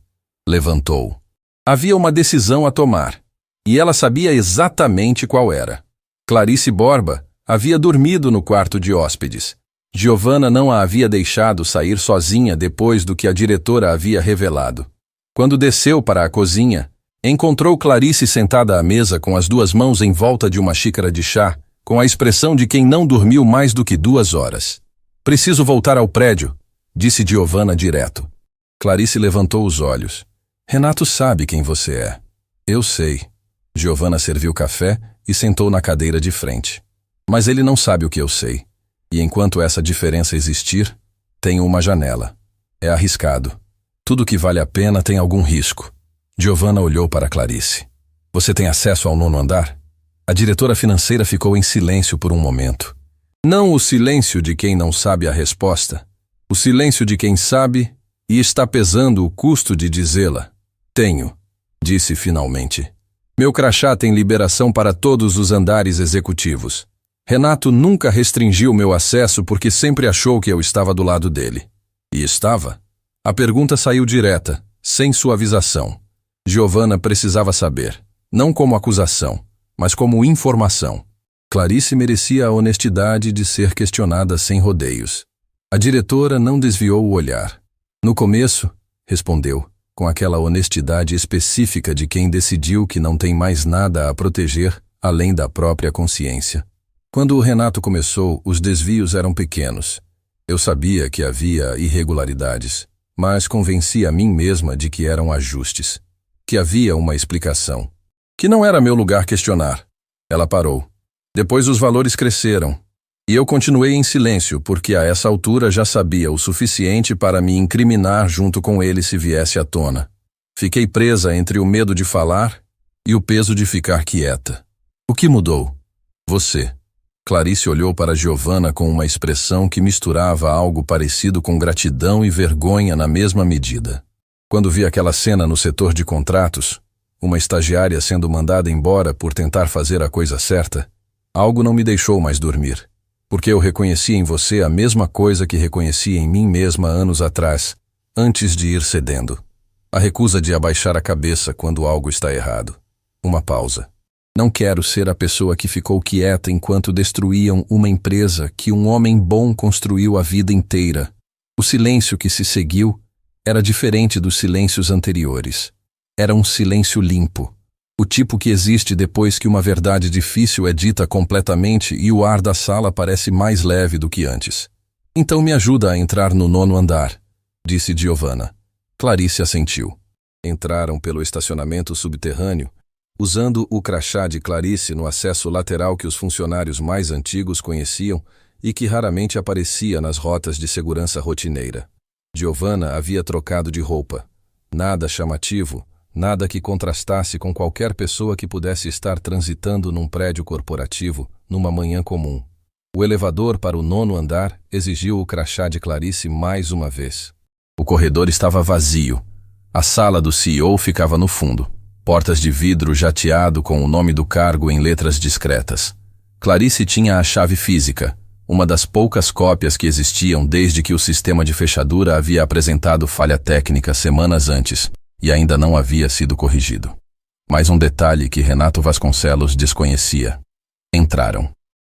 Levantou. Havia uma decisão a tomar, e ela sabia exatamente qual era. Clarice Borba havia dormido no quarto de hóspedes. Giovanna não a havia deixado sair sozinha depois do que a diretora havia revelado. Quando desceu para a cozinha, encontrou Clarice sentada à mesa com as 2 mãos em volta de uma xícara de chá, com a expressão de quem não dormiu mais do que 2 horas. Preciso voltar ao prédio, disse Giovanna direto. Clarice levantou os olhos. Renato sabe quem você é. Eu sei. Giovanna serviu café e sentou na cadeira de frente. Mas ele não sabe o que eu sei. E enquanto essa diferença existir, tenho uma janela. É arriscado. Tudo que vale a pena tem algum risco. Giovanna olhou para Clarice. Você tem acesso ao 9º andar? A diretora financeira ficou em silêncio por um momento. Não o silêncio de quem não sabe a resposta. O silêncio de quem sabe e está pesando o custo de dizê-la. Tenho, disse finalmente. Meu crachá tem liberação para todos os andares executivos. Renato nunca restringiu meu acesso porque sempre achou que eu estava do lado dele. E estava? A pergunta saiu direta, sem suavização. Giovanna precisava saber, não como acusação, mas como informação. Clarice merecia a honestidade de ser questionada sem rodeios. A diretora não desviou o olhar. No começo, respondeu, com aquela honestidade específica de quem decidiu que não tem mais nada a proteger além da própria consciência. Quando o Renato começou, os desvios eram pequenos. Eu sabia que havia irregularidades, mas convenci a mim mesma de que eram ajustes, que havia uma explicação, que não era meu lugar questionar. Ela parou. Depois os valores cresceram. E eu continuei em silêncio, porque a essa altura já sabia o suficiente para me incriminar junto com ele se viesse à tona. Fiquei presa entre o medo de falar e o peso de ficar quieta. O que mudou? Você. Clarice olhou para Giovanna com uma expressão que misturava algo parecido com gratidão e vergonha na mesma medida. Quando vi aquela cena no setor de contratos, uma estagiária sendo mandada embora por tentar fazer a coisa certa, algo não me deixou mais dormir. Porque eu reconheci em você a mesma coisa que reconheci em mim mesma anos atrás, antes de ir cedendo. A recusa de abaixar a cabeça quando algo está errado. Uma pausa. Não quero ser a pessoa que ficou quieta enquanto destruíam uma empresa que um homem bom construiu a vida inteira. O silêncio que se seguiu era diferente dos silêncios anteriores. Era um silêncio limpo. O tipo que existe depois que uma verdade difícil é dita completamente e o ar da sala parece mais leve do que antes. Então me ajuda a entrar no 9º andar, disse Giovanna. Clarice assentiu. Entraram pelo estacionamento subterrâneo, usando o crachá de Clarice no acesso lateral que os funcionários mais antigos conheciam e que raramente aparecia nas rotas de segurança rotineira. Giovanna havia trocado de roupa. Nada chamativo, nada que contrastasse com qualquer pessoa que pudesse estar transitando num prédio corporativo numa manhã comum. O elevador para o 9º andar exigiu o crachá de Clarice mais uma vez. O corredor estava vazio. A sala do CEO ficava no fundo. Portas de vidro jateado com o nome do cargo em letras discretas. Clarice tinha a chave física, uma das poucas cópias que existiam desde que o sistema de fechadura havia apresentado falha técnica semanas antes e ainda não havia sido corrigido. Mais um detalhe que Renato Vasconcelos desconhecia. Entraram.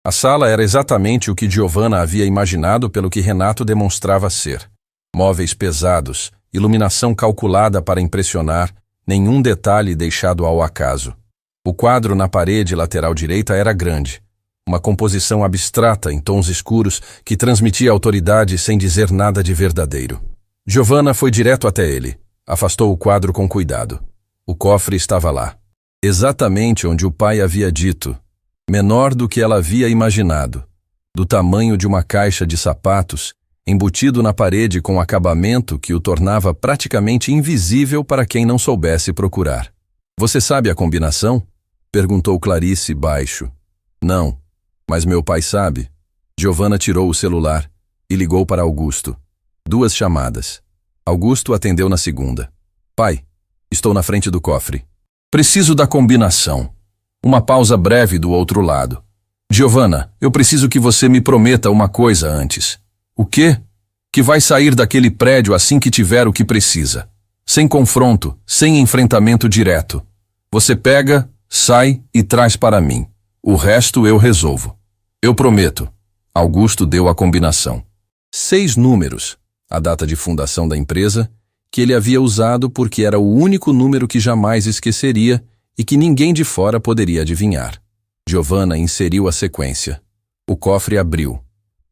A sala era exatamente o que Giovanna havia imaginado pelo que Renato demonstrava ser. Móveis pesados, iluminação calculada para impressionar, nenhum detalhe deixado ao acaso. O quadro na parede lateral direita era grande. Uma composição abstrata em tons escuros que transmitia autoridade sem dizer nada de verdadeiro. Giovanna foi direto até ele. Afastou o quadro com cuidado. O cofre estava lá. Exatamente onde o pai havia dito. Menor do que ela havia imaginado. Do tamanho de uma caixa de sapatos, embutido na parede com acabamento que o tornava praticamente invisível para quem não soubesse procurar. Você sabe a combinação? Perguntou Clarice baixo. Não, mas meu pai sabe. Giovanna tirou o celular e ligou para Augusto. 2 chamadas. Augusto atendeu na segunda. Pai, estou na frente do cofre. Preciso da combinação. Uma pausa breve do outro lado. Giovanna, eu preciso que você me prometa uma coisa antes. O quê? Que vai sair daquele prédio assim que tiver o que precisa. Sem confronto, sem enfrentamento direto. Você pega, sai e traz para mim. O resto eu resolvo. Eu prometo. Augusto deu a combinação. 6 números, a data de fundação da empresa, que ele havia usado porque era o único número que jamais esqueceria e que ninguém de fora poderia adivinhar. Giovanna inseriu a sequência. O cofre abriu.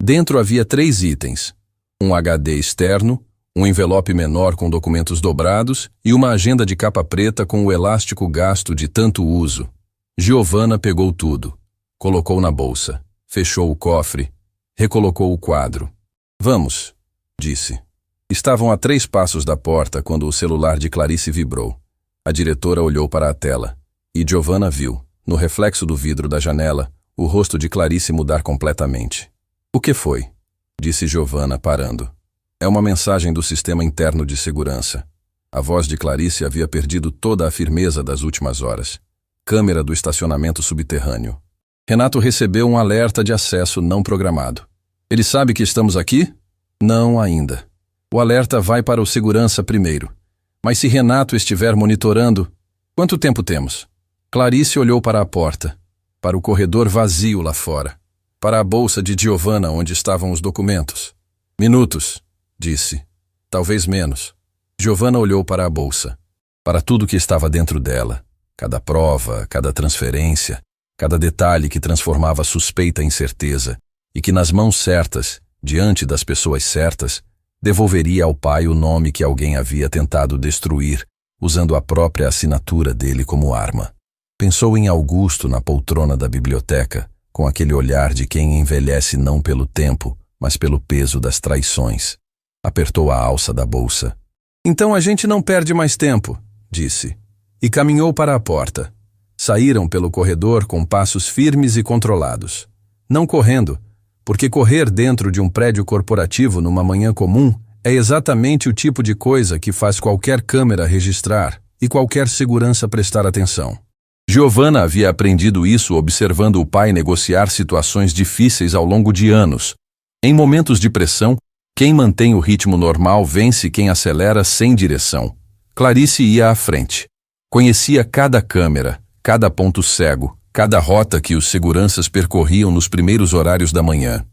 Dentro havia 3 itens. Um HD externo, um envelope menor com documentos dobrados e uma agenda de capa preta com o elástico gasto de tanto uso. Giovanna pegou tudo. Colocou na bolsa. Fechou o cofre. Recolocou o quadro. Vamos, disse. Estavam a 3 passos da porta quando o celular de Clarice vibrou. A diretora olhou para a tela. E Giovanna viu, no reflexo do vidro da janela, o rosto de Clarice mudar completamente. O que foi? Disse Giovanna, parando. É uma mensagem do sistema interno de segurança. A voz de Clarice havia perdido toda a firmeza das últimas horas. Câmera do estacionamento subterrâneo. Renato recebeu um alerta de acesso não programado. Ele sabe que estamos aqui? Não ainda. O alerta vai para o segurança primeiro. Mas se Renato estiver monitorando, quanto tempo temos? Clarice olhou para a porta, para o corredor vazio lá fora, para a bolsa de Giovanna onde estavam os documentos. Minutos, disse. Talvez menos. Giovanna olhou para a bolsa, para tudo que estava dentro dela, cada prova, cada transferência, cada detalhe que transformava suspeita em certeza e que nas mãos certas, diante das pessoas certas, devolveria ao pai o nome que alguém havia tentado destruir, usando a própria assinatura dele como arma. Pensou em Augusto na poltrona da biblioteca, com aquele olhar de quem envelhece não pelo tempo, mas pelo peso das traições. Apertou a alça da bolsa. Então a gente não perde mais tempo, disse, e caminhou para a porta. Saíram pelo corredor com passos firmes e controlados. Não correndo, porque correr dentro de um prédio corporativo numa manhã comum é exatamente o tipo de coisa que faz qualquer câmera registrar e qualquer segurança prestar atenção. Giovanna havia aprendido isso observando o pai negociar situações difíceis ao longo de anos. Em momentos de pressão, quem mantém o ritmo normal vence quem acelera sem direção. Clarice ia à frente. Conhecia cada câmera, cada ponto cego, cada rota que os seguranças percorriam nos primeiros horários da manhã.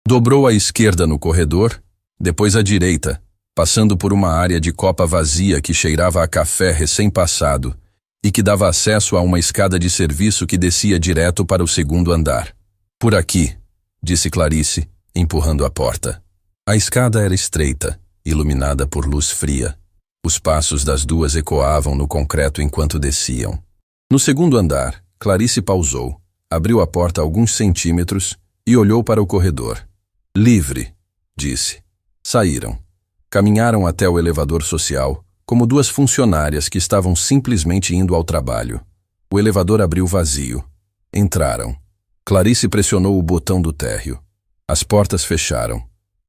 Dobrou à esquerda no corredor, depois à direita, passando por uma área de copa vazia que cheirava a café recém-passado e que dava acesso a uma escada de serviço que descia direto para o segundo andar. Por aqui, disse Clarice, empurrando a porta. A escada era estreita, iluminada por luz fria. Os passos das duas ecoavam no concreto enquanto desciam. No segundo andar, Clarice pausou, abriu a porta alguns centímetros e olhou para o corredor. Livre, disse. Saíram. Caminharam até o elevador social, como duas funcionárias que estavam simplesmente indo ao trabalho. O elevador abriu vazio. Entraram. Clarice pressionou o botão do térreo. As portas fecharam.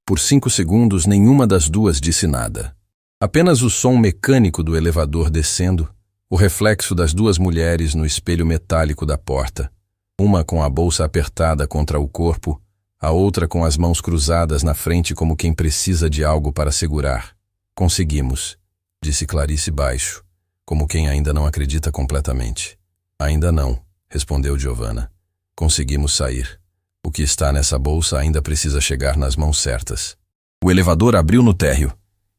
Por 5 segundos, nenhuma das duas disse nada. Apenas o som mecânico do elevador descendo, o reflexo das duas mulheres no espelho metálico da porta, uma com a bolsa apertada contra o corpo, a outra com as mãos cruzadas na frente como quem precisa de algo para segurar. Conseguimos, disse Clarice baixo, como quem ainda não acredita completamente. Ainda não, respondeu Giovanna. Conseguimos sair. O que está nessa bolsa ainda precisa chegar nas mãos certas. O elevador abriu no térreo,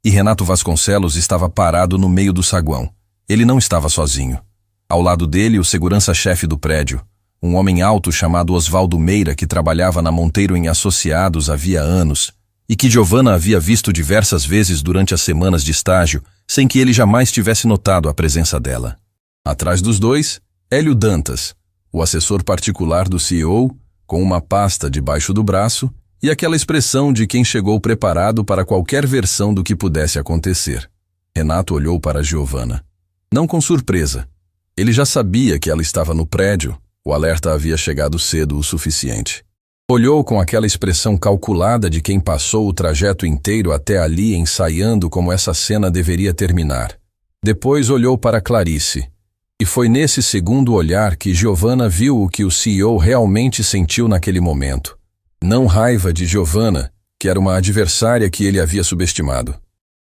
e Renato Vasconcelos estava parado no meio do saguão. Ele não estava sozinho. Ao lado dele, o segurança-chefe do prédio, um homem alto chamado Osvaldo Meira, que trabalhava na Monteiro em Associados havia anos, e que Giovanna havia visto diversas vezes durante as semanas de estágio, sem que ele jamais tivesse notado a presença dela. Atrás dos dois, Hélio Dantas, o assessor particular do CEO, com uma pasta debaixo do braço e aquela expressão de quem chegou preparado para qualquer versão do que pudesse acontecer. Renato olhou para Giovanna. Não com surpresa. Ele já sabia que ela estava no prédio, o alerta havia chegado cedo o suficiente. Olhou com aquela expressão calculada de quem passou o trajeto inteiro até ali ensaiando como essa cena deveria terminar. Depois olhou para Clarice. E foi nesse segundo olhar que Giovanna viu o que o CEO realmente sentiu naquele momento. Não raiva de Giovanna, que era uma adversária que ele havia subestimado,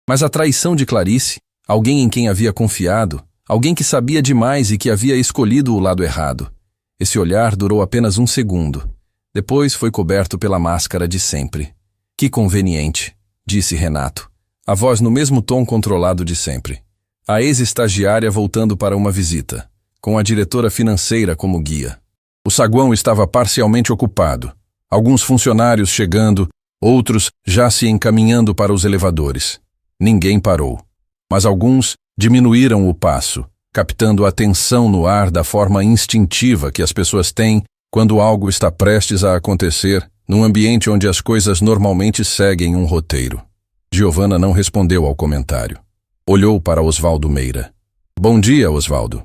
mas a traição de Clarice, alguém em quem havia confiado, alguém que sabia demais e que havia escolhido o lado errado. Esse olhar durou apenas 1 segundo. Depois foi coberto pela máscara de sempre. Que conveniente, disse Renato, a voz no mesmo tom controlado de sempre. A ex-estagiária voltando para uma visita, com a diretora financeira como guia. O saguão estava parcialmente ocupado, alguns funcionários chegando, outros já se encaminhando para os elevadores. Ninguém parou, mas alguns diminuíram o passo, captando a tensão no ar da forma instintiva que as pessoas têm quando algo está prestes a acontecer num ambiente onde as coisas normalmente seguem um roteiro. Giovanna não respondeu ao comentário. Olhou para Osvaldo Meira. Bom dia, Osvaldo.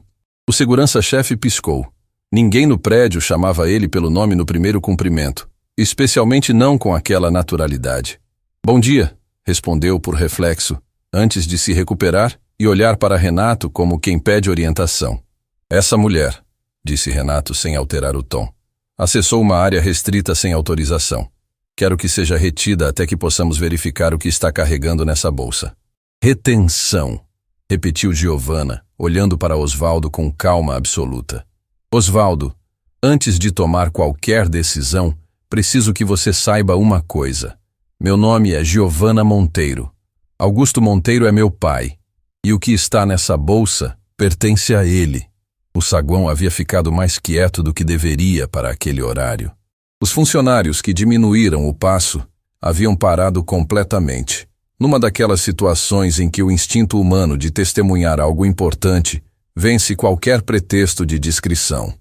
O segurança-chefe piscou. Ninguém no prédio chamava ele pelo nome no primeiro cumprimento, especialmente não com aquela naturalidade. Bom dia, respondeu por reflexo, antes de se recuperar e olhar para Renato como quem pede orientação. Essa mulher, disse Renato sem alterar o tom, acessou uma área restrita sem autorização. Quero que seja retida até que possamos verificar o que está carregando nessa bolsa. Retenção, repetiu Giovanna, olhando para Osvaldo com calma absoluta. Osvaldo, antes de tomar qualquer decisão, preciso que você saiba uma coisa. Meu nome é Giovanna Monteiro. Augusto Monteiro é meu pai, e o que está nessa bolsa pertence a ele. O saguão havia ficado mais quieto do que deveria para aquele horário. Os funcionários que diminuíram o passo haviam parado completamente. Numa daquelas situações em que o instinto humano de testemunhar algo importante vence qualquer pretexto de discrição.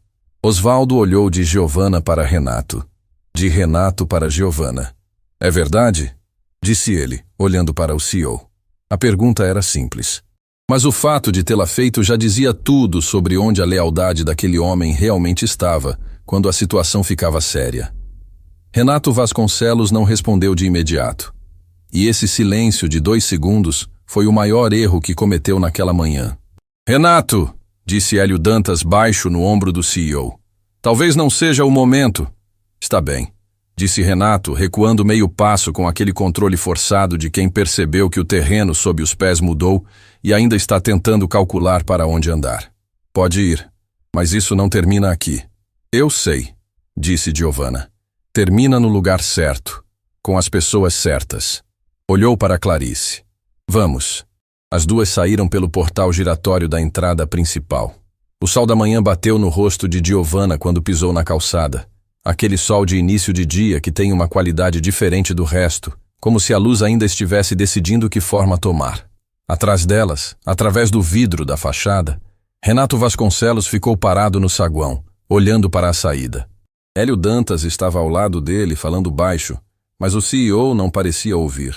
Osvaldo olhou de Giovanna para Renato. De Renato para Giovanna. É verdade? Disse ele, olhando para o CEO. A pergunta era simples. Mas o fato de tê-la feito já dizia tudo sobre onde a lealdade daquele homem realmente estava, quando a situação ficava séria. Renato Vasconcelos não respondeu de imediato. E esse silêncio de 2 segundos foi o maior erro que cometeu naquela manhã. Renato, disse Hélio Dantas baixo no ombro do CEO. Talvez não seja o momento. Está bem, disse Renato, recuando meio passo com aquele controle forçado de quem percebeu que o terreno sob os pés mudou e ainda está tentando calcular para onde andar. Pode ir, mas isso não termina aqui. Eu sei, disse Giovanna. Termina no lugar certo, com as pessoas certas. Olhou para Clarice. Vamos. As duas saíram pelo portal giratório da entrada principal. O sol da manhã bateu no rosto de Giovanna quando pisou na calçada. Aquele sol de início de dia que tem uma qualidade diferente do resto, como se a luz ainda estivesse decidindo que forma tomar. Atrás delas, através do vidro da fachada, Renato Vasconcelos ficou parado no saguão, olhando para a saída. Hélio Dantas estava ao lado dele, falando baixo, mas o CEO não parecia ouvir.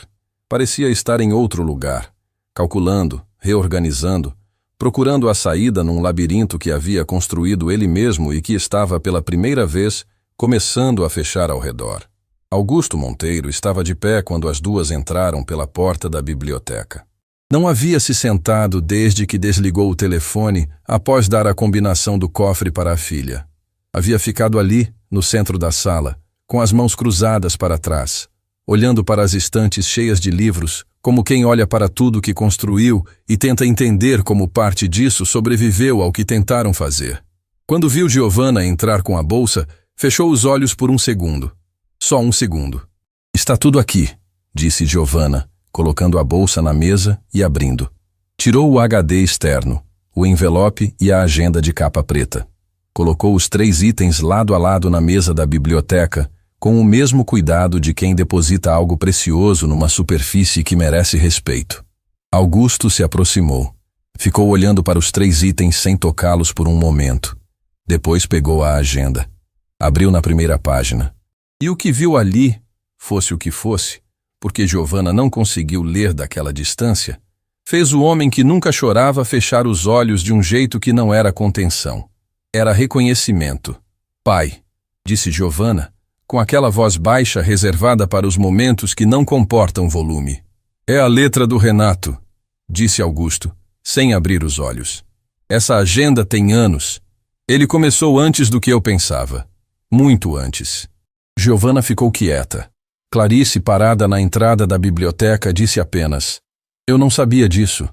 Parecia estar em outro lugar, calculando, reorganizando, procurando a saída num labirinto que havia construído ele mesmo e que estava pela primeira vez começando a fechar ao redor. Augusto Monteiro estava de pé quando as duas entraram pela porta da biblioteca. Não havia se sentado desde que desligou o telefone após dar a combinação do cofre para a filha. Havia ficado ali, no centro da sala, com as mãos cruzadas para trás, olhando para as estantes cheias de livros, como quem olha para tudo que construiu e tenta entender como parte disso sobreviveu ao que tentaram fazer. Quando viu Giovanna entrar com a bolsa, fechou os olhos por 1 segundo. Só 1 segundo. Está tudo aqui, disse Giovanna, colocando a bolsa na mesa e abrindo. Tirou o HD externo, o envelope e a agenda de capa preta. Colocou os 3 itens lado a lado na mesa da biblioteca, com o mesmo cuidado de quem deposita algo precioso numa superfície que merece respeito. Augusto se aproximou. Ficou olhando para os 3 itens sem tocá-los por um momento. Depois pegou a agenda. Abriu na primeira página. E o que viu ali, fosse o que fosse, porque Giovanna não conseguiu ler daquela distância, fez o homem que nunca chorava fechar os olhos de um jeito que não era contenção. Era reconhecimento. Pai, disse Giovanna, com aquela voz baixa reservada para os momentos que não comportam volume. É a letra do Renato, disse Augusto, sem abrir os olhos. Essa agenda tem anos. Ele começou antes do que eu pensava. Muito antes. Giovanna ficou quieta. Clarice, parada na entrada da biblioteca, disse apenas: Eu não sabia disso.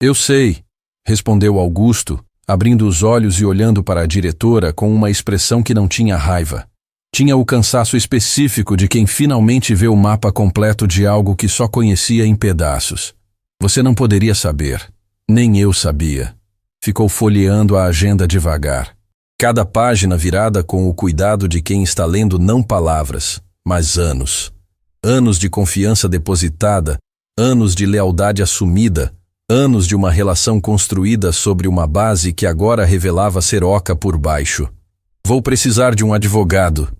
Eu sei, respondeu Augusto, abrindo os olhos e olhando para a diretora com uma expressão que não tinha raiva. Tinha o cansaço específico de quem finalmente vê o mapa completo de algo que só conhecia em pedaços. Você não poderia saber. Nem eu sabia. Ficou folheando a agenda devagar. Cada página virada com o cuidado de quem está lendo não palavras, mas anos. Anos de confiança depositada, anos de lealdade assumida, anos de uma relação construída sobre uma base que agora revelava ser oca por baixo. Vou precisar de um advogado,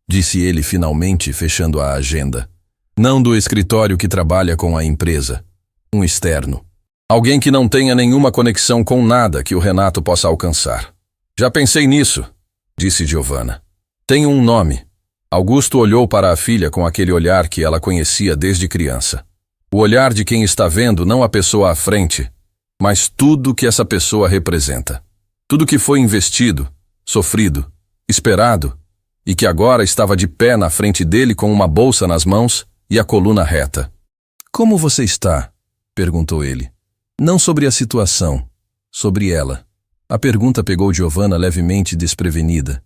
disse ele finalmente, fechando a agenda. Não do escritório que trabalha com a empresa. Um externo. Alguém que não tenha nenhuma conexão com nada que o Renato possa alcançar. Já pensei nisso, disse Giovanna. Tem um nome. Augusto olhou para a filha com aquele olhar que ela conhecia desde criança. O olhar de quem está vendo não a pessoa à frente, mas tudo que essa pessoa representa. Tudo que foi investido, sofrido, esperado, e que agora estava de pé na frente dele com uma bolsa nas mãos e a coluna reta. Como você está? Perguntou ele. Não sobre a situação, sobre ela. A pergunta pegou Giovanna levemente desprevenida.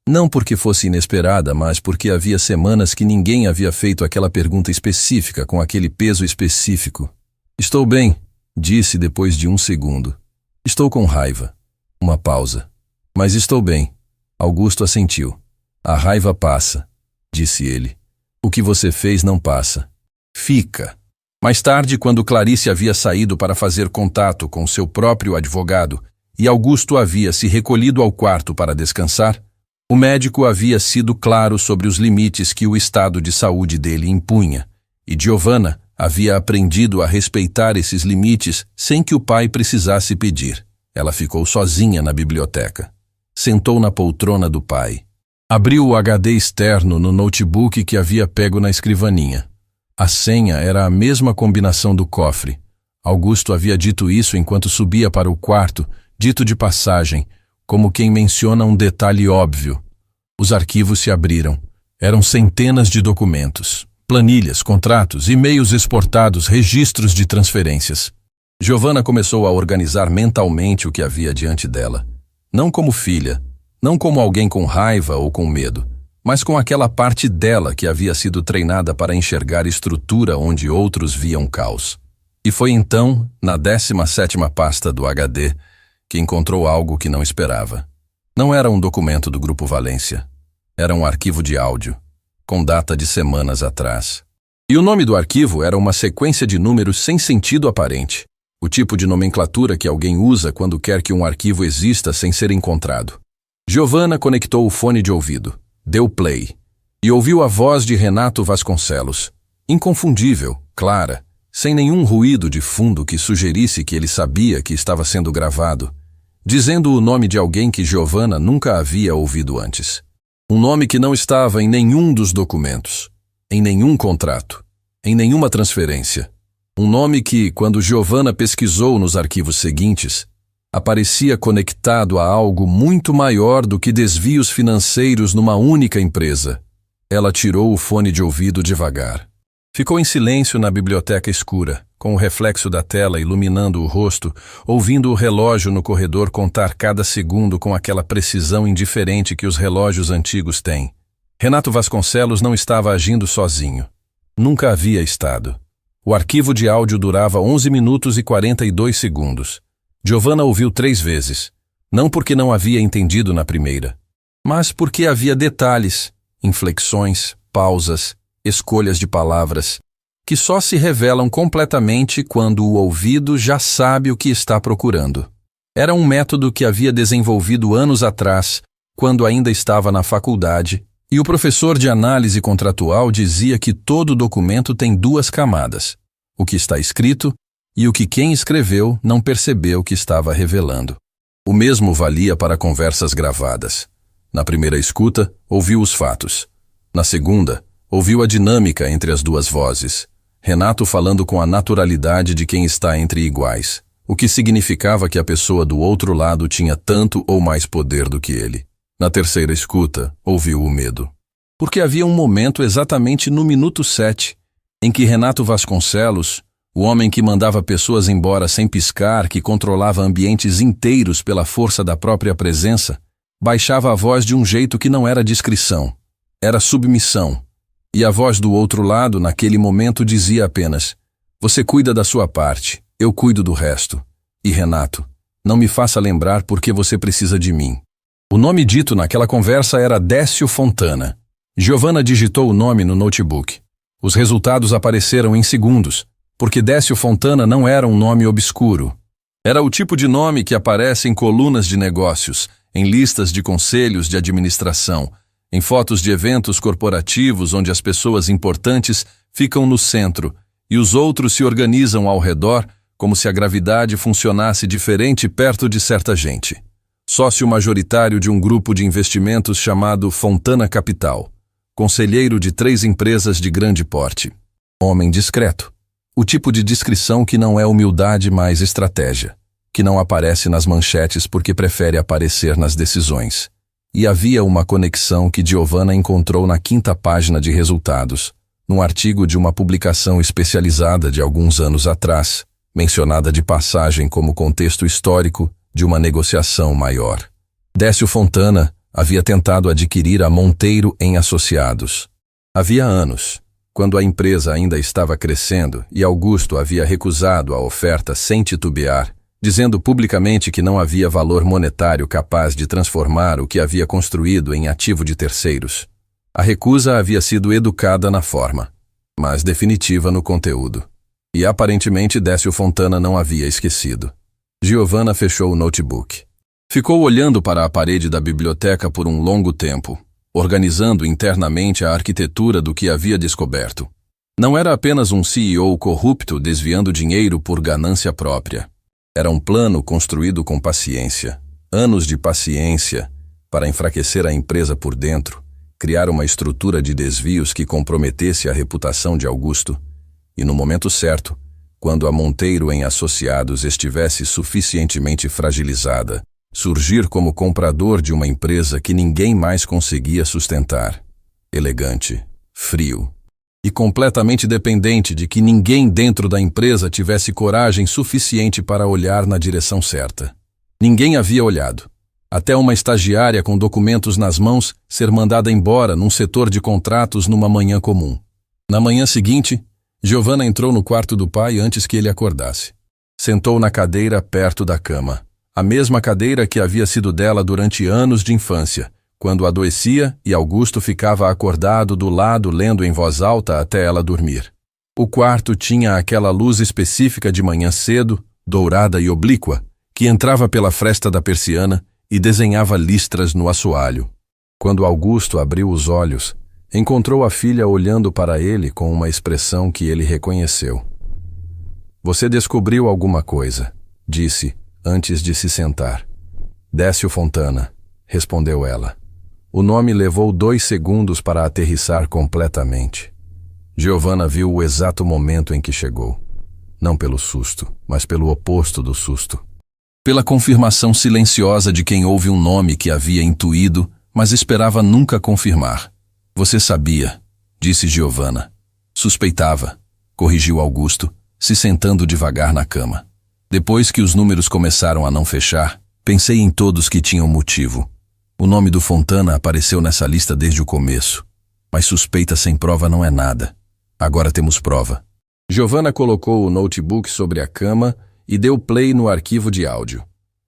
Não porque fosse inesperada, mas porque havia semanas que ninguém havia feito aquela pergunta específica com aquele peso específico. Estou bem, disse depois de 1 segundo. Estou com raiva. Uma pausa. Mas estou bem. Augusto assentiu. A raiva passa, disse ele. O que você fez não passa. Fica. Mais tarde, quando Clarice havia saído para fazer contato com seu próprio advogado, e Augusto havia se recolhido ao quarto para descansar, o médico havia sido claro sobre os limites que o estado de saúde dele impunha, e Giovanna havia aprendido a respeitar esses limites sem que o pai precisasse pedir. Ela ficou sozinha na biblioteca. Sentou na poltrona do pai. Abriu o HD externo no notebook que havia pego na escrivaninha. A senha era a mesma combinação do cofre. Augusto havia dito isso enquanto subia para o quarto, dito de passagem, como quem menciona um detalhe óbvio. Os arquivos se abriram. Eram centenas de documentos, planilhas, contratos, e-mails exportados, registros de transferências. Giovanna começou a organizar mentalmente o que havia diante dela. Não como filha, não como alguém com raiva ou com medo, mas com aquela parte dela que havia sido treinada para enxergar estrutura onde outros viam caos. E foi então, na 17ª pasta do HD, que encontrou algo que não esperava. Não era um documento do Grupo Valência. Era um arquivo de áudio, com data de semanas atrás. E o nome do arquivo era uma sequência de números sem sentido aparente, o tipo de nomenclatura que alguém usa quando quer que um arquivo exista sem ser encontrado. Giovanna conectou o fone de ouvido, deu play, e ouviu a voz de Renato Vasconcelos, inconfundível, clara, sem nenhum ruído de fundo que sugerisse que ele sabia que estava sendo gravado, dizendo o nome de alguém que Giovanna nunca havia ouvido antes. Um nome que não estava em nenhum dos documentos, em nenhum contrato, em nenhuma transferência. Um nome que, quando Giovanna pesquisou nos arquivos seguintes, aparecia conectado a algo muito maior do que desvios financeiros numa única empresa. Ela tirou o fone de ouvido devagar. Ficou em silêncio na biblioteca escura, com o reflexo da tela iluminando o rosto, ouvindo o relógio no corredor contar cada segundo com aquela precisão indiferente que os relógios antigos têm. Renato Vasconcelos não estava agindo sozinho. Nunca havia estado. O arquivo de áudio durava 11 minutos e 42 segundos. Giovanna ouviu 3 vezes, não porque não havia entendido na primeira, mas porque havia detalhes, inflexões, pausas, escolhas de palavras, que só se revelam completamente quando o ouvido já sabe o que está procurando. Era um método que havia desenvolvido anos atrás, quando ainda estava na faculdade, e o professor de análise contratual dizia que todo documento tem 2 camadas, o que está escrito e o que quem escreveu não percebeu que estava revelando. O mesmo valia para conversas gravadas. Na primeira escuta, ouviu os fatos. Na segunda, ouviu a dinâmica entre as 2 vozes. Renato falando com a naturalidade de quem está entre iguais, o que significava que a pessoa do outro lado tinha tanto ou mais poder do que ele. Na terceira escuta, ouviu o medo. Porque havia um momento exatamente no minuto 7, em que Renato Vasconcelos, o homem que mandava pessoas embora sem piscar, que controlava ambientes inteiros pela força da própria presença, baixava a voz de um jeito que não era discrição, era submissão. E a voz do outro lado, naquele momento, dizia apenas: "Você cuida da sua parte, eu cuido do resto. E Renato, não me faça lembrar porque você precisa de mim." O nome dito naquela conversa era Décio Fontana. Giovanna digitou o nome no notebook. Os resultados apareceram em segundos, porque Décio Fontana não era um nome obscuro. Era o tipo de nome que aparece em colunas de negócios, em listas de conselhos de administração, em fotos de eventos corporativos onde as pessoas importantes ficam no centro e os outros se organizam ao redor como se a gravidade funcionasse diferente perto de certa gente. Sócio majoritário de um grupo de investimentos chamado Fontana Capital. Conselheiro de 3 empresas de grande porte. Homem discreto. O tipo de discrição que não é humildade, mas estratégia. Que não aparece nas manchetes porque prefere aparecer nas decisões. E havia uma conexão que Giovanna encontrou na 5ª página de resultados, num artigo de uma publicação especializada de alguns anos atrás, mencionada de passagem como contexto histórico de uma negociação maior. Décio Fontana havia tentado adquirir a Monteiro em Associados. Havia anos, quando a empresa ainda estava crescendo e Augusto havia recusado a oferta sem titubear, dizendo publicamente que não havia valor monetário capaz de transformar o que havia construído em ativo de terceiros. A recusa havia sido educada na forma, mas definitiva no conteúdo. E aparentemente Décio Fontana não havia esquecido. Giovanna fechou o notebook. Ficou olhando para a parede da biblioteca por um longo tempo, organizando internamente a arquitetura do que havia descoberto. Não era apenas um CEO corrupto desviando dinheiro por ganância própria. Era um plano construído com paciência, anos de paciência, para enfraquecer a empresa por dentro, criar uma estrutura de desvios que comprometesse a reputação de Augusto, e no momento certo, quando a Monteiro em Associados estivesse suficientemente fragilizada, surgir como comprador de uma empresa que ninguém mais conseguia sustentar, elegante, frio e completamente dependente de que ninguém dentro da empresa tivesse coragem suficiente para olhar na direção certa. Ninguém havia olhado, até uma estagiária com documentos nas mãos ser mandada embora num setor de contratos numa manhã comum. Na manhã seguinte, Giovanna entrou no quarto do pai antes que ele acordasse. Sentou na cadeira perto da cama, a mesma cadeira que havia sido dela durante anos de infância, quando adoecia e Augusto ficava acordado do lado lendo em voz alta até ela dormir. O quarto tinha aquela luz específica de manhã cedo, dourada e oblíqua, que entrava pela fresta da persiana e desenhava listras no assoalho. Quando Augusto abriu os olhos, encontrou a filha olhando para ele com uma expressão que ele reconheceu. "Você descobriu alguma coisa", disse, antes de se sentar. "Décio Fontana", respondeu ela. O nome levou 2 segundos para aterrissar completamente. Giovanna viu o exato momento em que chegou. Não pelo susto, mas pelo oposto do susto. Pela confirmação silenciosa de quem ouve um nome que havia intuído, mas esperava nunca confirmar. "Você sabia", disse Giovanna. "Suspeitava", corrigiu Augusto, se sentando devagar na cama. "Depois que os números começaram a não fechar, pensei em todos que tinham motivo. O nome do Fontana apareceu nessa lista desde o começo. Mas suspeita sem prova não é nada. Agora temos prova." Giovanna colocou o notebook sobre a cama e deu play no arquivo de áudio.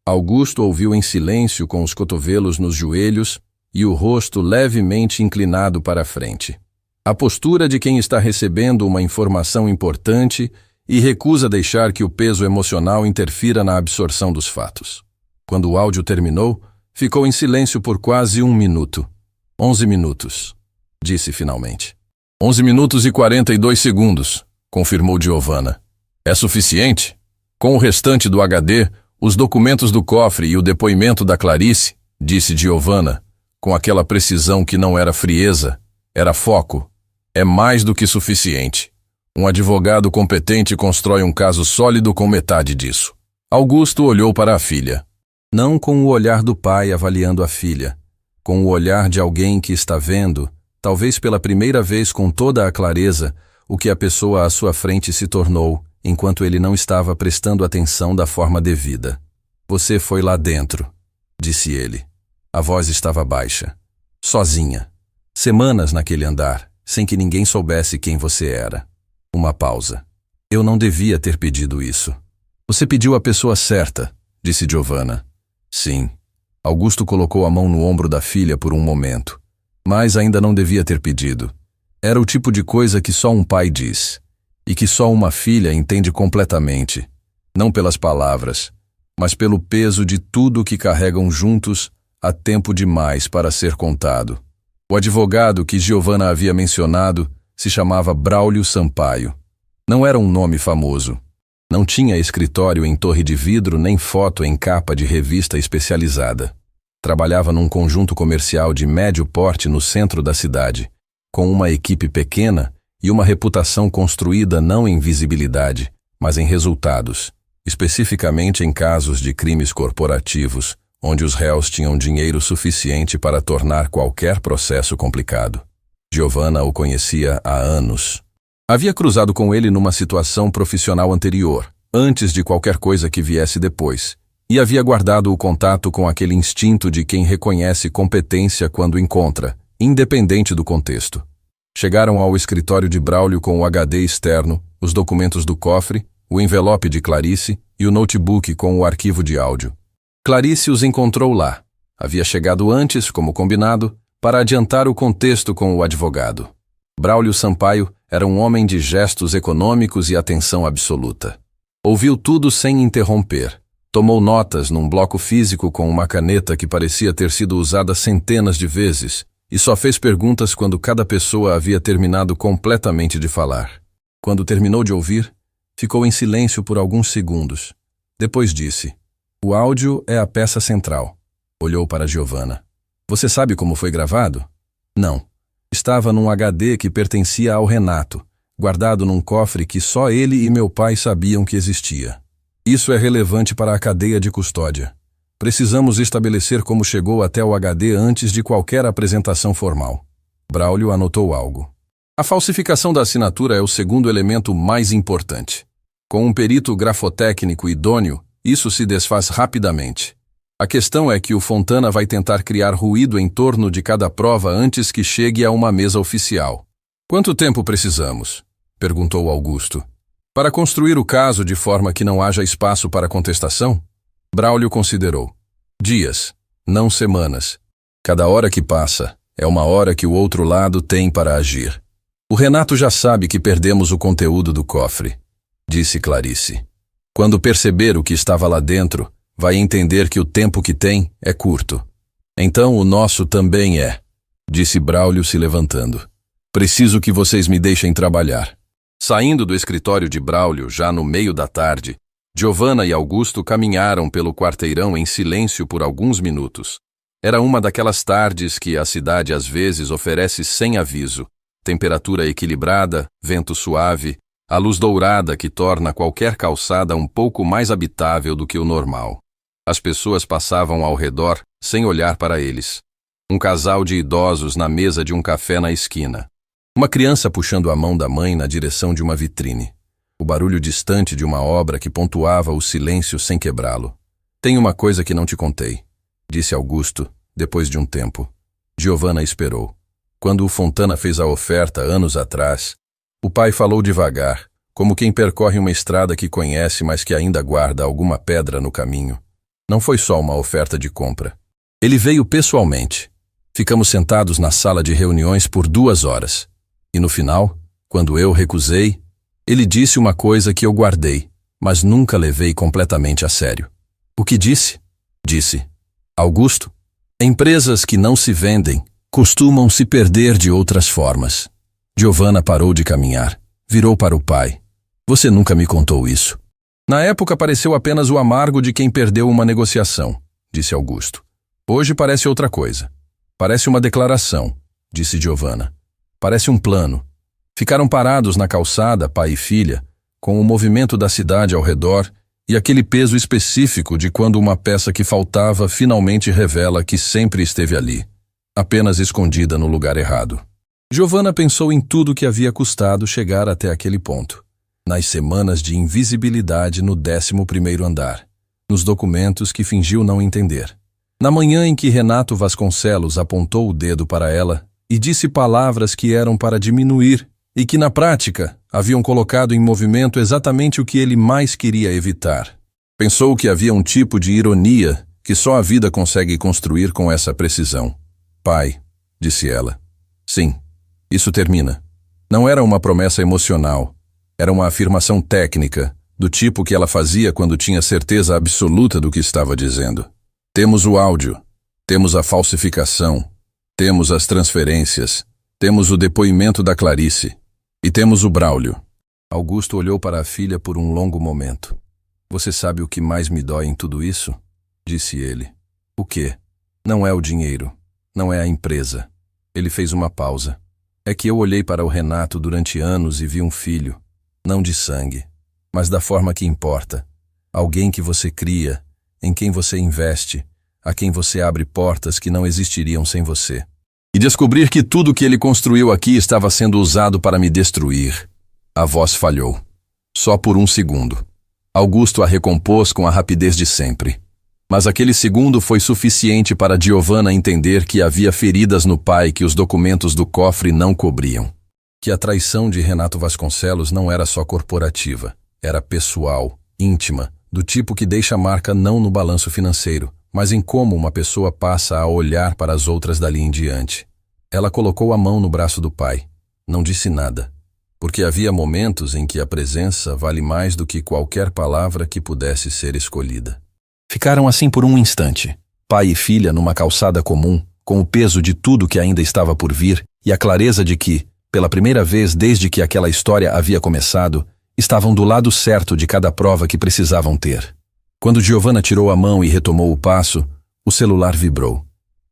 Augusto ouviu em silêncio com os cotovelos nos joelhos e o rosto levemente inclinado para a frente. A postura de quem está recebendo uma informação importante e recusa deixar que o peso emocional interfira na absorção dos fatos. Quando o áudio terminou, ficou em silêncio por quase 1 minuto. 11 minutos, disse finalmente. 11 minutos e 42 segundos, confirmou Giovanna. É suficiente? Com o restante do HD, os documentos do cofre e o depoimento da Clarice, disse Giovanna, com aquela precisão que não era frieza, era foco. É mais do que suficiente. Um advogado competente constrói um caso sólido com metade disso. Augusto olhou para a filha. Não com o olhar do pai avaliando a filha, com o olhar de alguém que está vendo, talvez pela primeira vez com toda a clareza, o que a pessoa à sua frente se tornou, enquanto ele não estava prestando atenção da forma devida. Você foi lá dentro, disse ele. A voz estava baixa. Sozinha. Semanas naquele andar, sem que ninguém soubesse quem você era. Uma pausa. Eu não devia ter pedido isso. Você pediu a pessoa certa, disse Giovanna. Sim. Augusto colocou a mão no ombro da filha por um momento. Mas ainda não devia ter pedido. Era o tipo de coisa que só um pai diz. E que só uma filha entende completamente. Não pelas palavras, mas pelo peso de tudo que carregam juntos há tempo demais para ser contado. O advogado que Giovanna havia mencionado se chamava Braulio Sampaio. Não era um nome famoso. Não tinha escritório em torre de vidro nem foto em capa de revista especializada. Trabalhava num conjunto comercial de médio porte no centro da cidade, com uma equipe pequena e uma reputação construída não em visibilidade, mas em resultados, especificamente em casos de crimes corporativos, onde os réus tinham dinheiro suficiente para tornar qualquer processo complicado. Giovanna o conhecia há anos. Havia cruzado com ele numa situação profissional anterior, antes de qualquer coisa que viesse depois, e havia guardado o contato com aquele instinto de quem reconhece competência quando encontra, independente do contexto. Chegaram ao escritório de Braulio com o HD externo, os documentos do cofre, o envelope de Clarice e o notebook com o arquivo de áudio. Clarice os encontrou lá. Havia chegado antes, como combinado, para adiantar o contexto com o advogado. Braulio Sampaio era um homem de gestos econômicos e atenção absoluta. Ouviu tudo sem interromper, Tomou notas num bloco físico com uma caneta que parecia ter sido usada centenas de vezes e só fez perguntas quando cada pessoa havia terminado completamente de falar. Quando terminou de ouvir, ficou em silêncio por alguns segundos. Depois disse: "O áudio é a peça central." Olhou para Giovanna. "Você sabe como foi gravado?" "Não. Estava num HD que pertencia ao Renato, guardado num cofre que só ele e meu pai sabiam que existia. Isso é relevante para a cadeia de custódia. Precisamos estabelecer como chegou até o HD antes de qualquer apresentação formal." Braulio anotou algo. "A falsificação da assinatura é o segundo elemento mais importante. Com um perito grafotécnico idôneo, isso se desfaz rapidamente. A questão é que o Fontana vai tentar criar ruído em torno de cada prova antes que chegue a uma mesa oficial." "Quanto tempo precisamos?" perguntou Augusto. "Para construir o caso de forma que não haja espaço para contestação?" Braulio considerou. "Dias, não semanas. Cada hora que passa é uma hora que o outro lado tem para agir. O Renato já sabe que perdemos o conteúdo do cofre", disse Clarice. "Quando perceber o que estava lá dentro, vai entender que o tempo que tem é curto. Então o nosso também é", disse Braulio se levantando. "Preciso que vocês me deixem trabalhar." Saindo do escritório de Braulio, já no meio da tarde, Giovanna e Augusto caminharam pelo quarteirão em silêncio por alguns minutos. Era uma daquelas tardes que a cidade às vezes oferece sem aviso. Temperatura equilibrada, vento suave, a luz dourada que torna qualquer calçada um pouco mais habitável do que o normal. As pessoas passavam ao redor sem olhar para eles. Um casal de idosos na mesa de um café na esquina. Uma criança puxando a mão da mãe na direção de uma vitrine. O barulho distante de uma obra que pontuava o silêncio sem quebrá-lo. "Tem uma coisa que não te contei", disse Augusto, depois de um tempo. Giovanna esperou. Quando o Fontana fez a oferta anos atrás, o pai falou devagar, como quem percorre uma estrada que conhece, mas que ainda guarda alguma pedra no caminho. Não foi só uma oferta de compra. Ele veio pessoalmente. Ficamos sentados na sala de reuniões por 2 horas. E no final, quando eu recusei, ele disse uma coisa que eu guardei, mas nunca levei completamente a sério. "O que disse?" Disse: "Augusto, empresas que não se vendem costumam se perder de outras formas." Giovanna parou de caminhar, virou para o pai. "Você nunca me contou isso." "Na época pareceu apenas o amargo de quem perdeu uma negociação", disse Augusto. "Hoje parece outra coisa. Parece uma declaração", disse Giovanna. "Parece um plano." Ficaram parados na calçada, pai e filha, com o movimento da cidade ao redor e aquele peso específico de quando uma peça que faltava finalmente revela que sempre esteve ali, apenas escondida no lugar errado. Giovanna pensou em tudo que havia custado chegar até aquele ponto. Nas semanas de invisibilidade no 11º andar, nos documentos que fingiu não entender. Na manhã em que Renato Vasconcelos apontou o dedo para ela e disse palavras que eram para diminuir e que, na prática, haviam colocado em movimento exatamente o que ele mais queria evitar. Pensou que havia um tipo de ironia que só a vida consegue construir com essa precisão. "Pai", disse ela. "Sim, isso termina." Não era uma promessa emocional, era uma afirmação técnica, do tipo que ela fazia quando tinha certeza absoluta do que estava dizendo. "Temos o áudio, temos a falsificação, temos as transferências, temos o depoimento da Clarice e temos o Braulio." Augusto olhou para a filha por um longo momento. "Você sabe o que mais me dói em tudo isso?" disse ele. "O quê?" "Não é o dinheiro, não é a empresa." Ele fez uma pausa. "É que eu olhei para o Renato durante anos e vi um filho, não de sangue, mas da forma que importa. Alguém que você cria, em quem você investe, a quem você abre portas que não existiriam sem você. E descobrir que tudo que ele construiu aqui estava sendo usado para me destruir." A voz falhou. Só por um segundo. Augusto a recompôs com a rapidez de sempre. Mas aquele segundo foi suficiente para Giovanna entender que havia feridas no pai que os documentos do cofre não cobriam. Que a traição de Renato Vasconcelos não era só corporativa, era pessoal, íntima, do tipo que deixa marca não no balanço financeiro, mas em como uma pessoa passa a olhar para as outras dali em diante. Ela colocou a mão no braço do pai. Não disse nada, porque havia momentos em que a presença vale mais do que qualquer palavra que pudesse ser escolhida. Ficaram assim por um instante, pai e filha numa calçada comum, com o peso de tudo que ainda estava por vir e a clareza de que, pela primeira vez desde que aquela história havia começado, estavam do lado certo de cada prova que precisavam ter. Quando Giovanna tirou a mão e retomou o passo, o celular vibrou.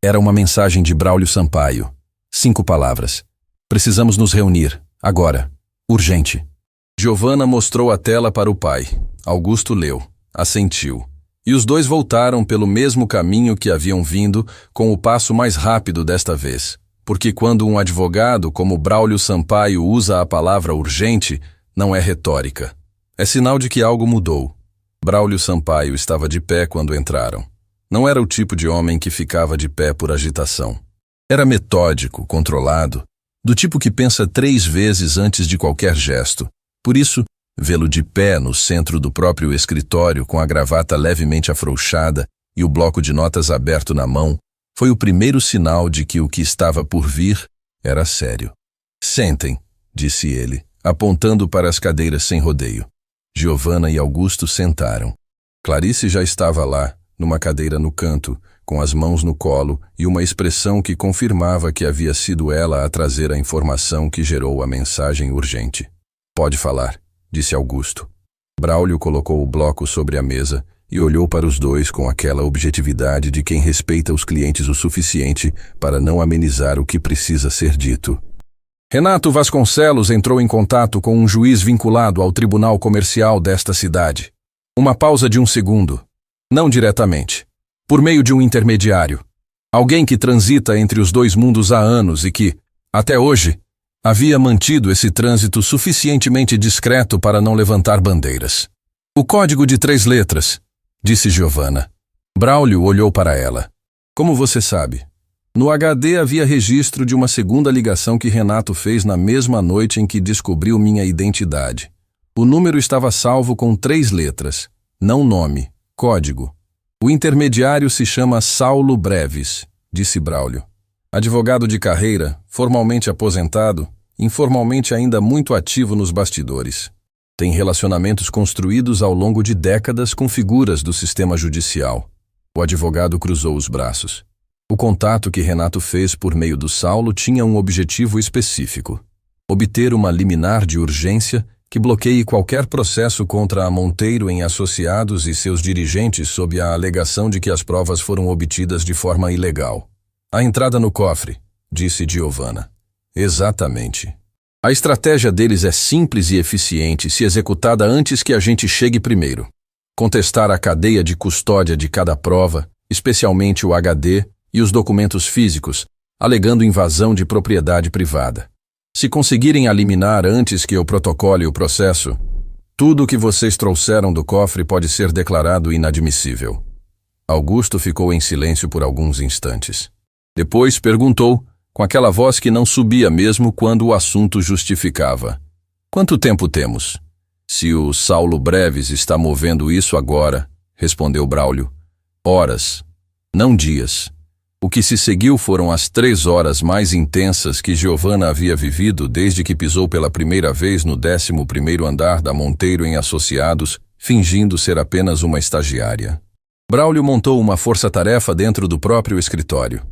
Era uma mensagem de Braulio Sampaio. 5 palavras. Precisamos nos reunir, agora. Urgente. Giovanna mostrou a tela para o pai. Augusto leu, assentiu. E os dois voltaram pelo mesmo caminho que haviam vindo, com o passo mais rápido desta vez. Porque quando um advogado como Braulio Sampaio usa a palavra urgente, não é retórica. É sinal de que algo mudou. Braulio Sampaio estava de pé quando entraram. Não era o tipo de homem que ficava de pé por agitação. Era metódico, controlado, do tipo que pensa 3 vezes antes de qualquer gesto. Por isso, vê-lo de pé no centro do próprio escritório com a gravata levemente afrouxada e o bloco de notas aberto na mão, foi o primeiro sinal de que o que estava por vir era sério. Sentem, disse ele, apontando para as cadeiras sem rodeio. Giovanna e Augusto sentaram. Clarice já estava lá, numa cadeira no canto, com as mãos no colo e uma expressão que confirmava que havia sido ela a trazer a informação que gerou a mensagem urgente. Pode falar, disse Augusto. Braulio colocou o bloco sobre a mesa e olhou para os dois com aquela objetividade de quem respeita os clientes o suficiente para não amenizar o que precisa ser dito. Renato Vasconcelos entrou em contato com um juiz vinculado ao Tribunal Comercial desta cidade. Uma pausa de 1 segundo. Não diretamente. Por meio de um intermediário. Alguém que transita entre os dois mundos há anos e que, até hoje, havia mantido esse trânsito suficientemente discreto para não levantar bandeiras. O código de 3 letras, disse Giovanna. Braulio olhou para ela. Como você sabe? No HD havia registro de uma segunda ligação que Renato fez na mesma noite em que descobriu minha identidade. O número estava salvo com 3 letras, não nome, código. O intermediário se chama Saulo Breves, disse Braulio. Advogado de carreira, formalmente aposentado, informalmente ainda muito ativo nos bastidores. Tem relacionamentos construídos ao longo de décadas com figuras do sistema judicial. O advogado cruzou os braços. O contato que Renato fez por meio do Saulo tinha um objetivo específico: obter uma liminar de urgência que bloqueie qualquer processo contra a Monteiro em Associados e seus dirigentes sob a alegação de que as provas foram obtidas de forma ilegal. A entrada no cofre, disse Giovanna. Exatamente. A estratégia deles é simples e eficiente se executada antes que a gente chegue primeiro. Contestar a cadeia de custódia de cada prova, especialmente o HD e os documentos físicos, alegando invasão de propriedade privada. Se conseguirem a liminar antes que eu protocole o processo, tudo o que vocês trouxeram do cofre pode ser declarado inadmissível. Augusto ficou em silêncio por alguns instantes. Depois perguntou, com aquela voz que não subia mesmo quando o assunto justificava. Quanto tempo temos? Se o Saulo Breves está movendo isso agora, respondeu Braulio. Horas, não dias. O que se seguiu foram as 3 horas mais intensas que Giovanna havia vivido desde que pisou pela primeira vez no 11º andar da Monteiro em Associados, fingindo ser apenas uma estagiária. Braulio montou uma força-tarefa dentro do próprio escritório.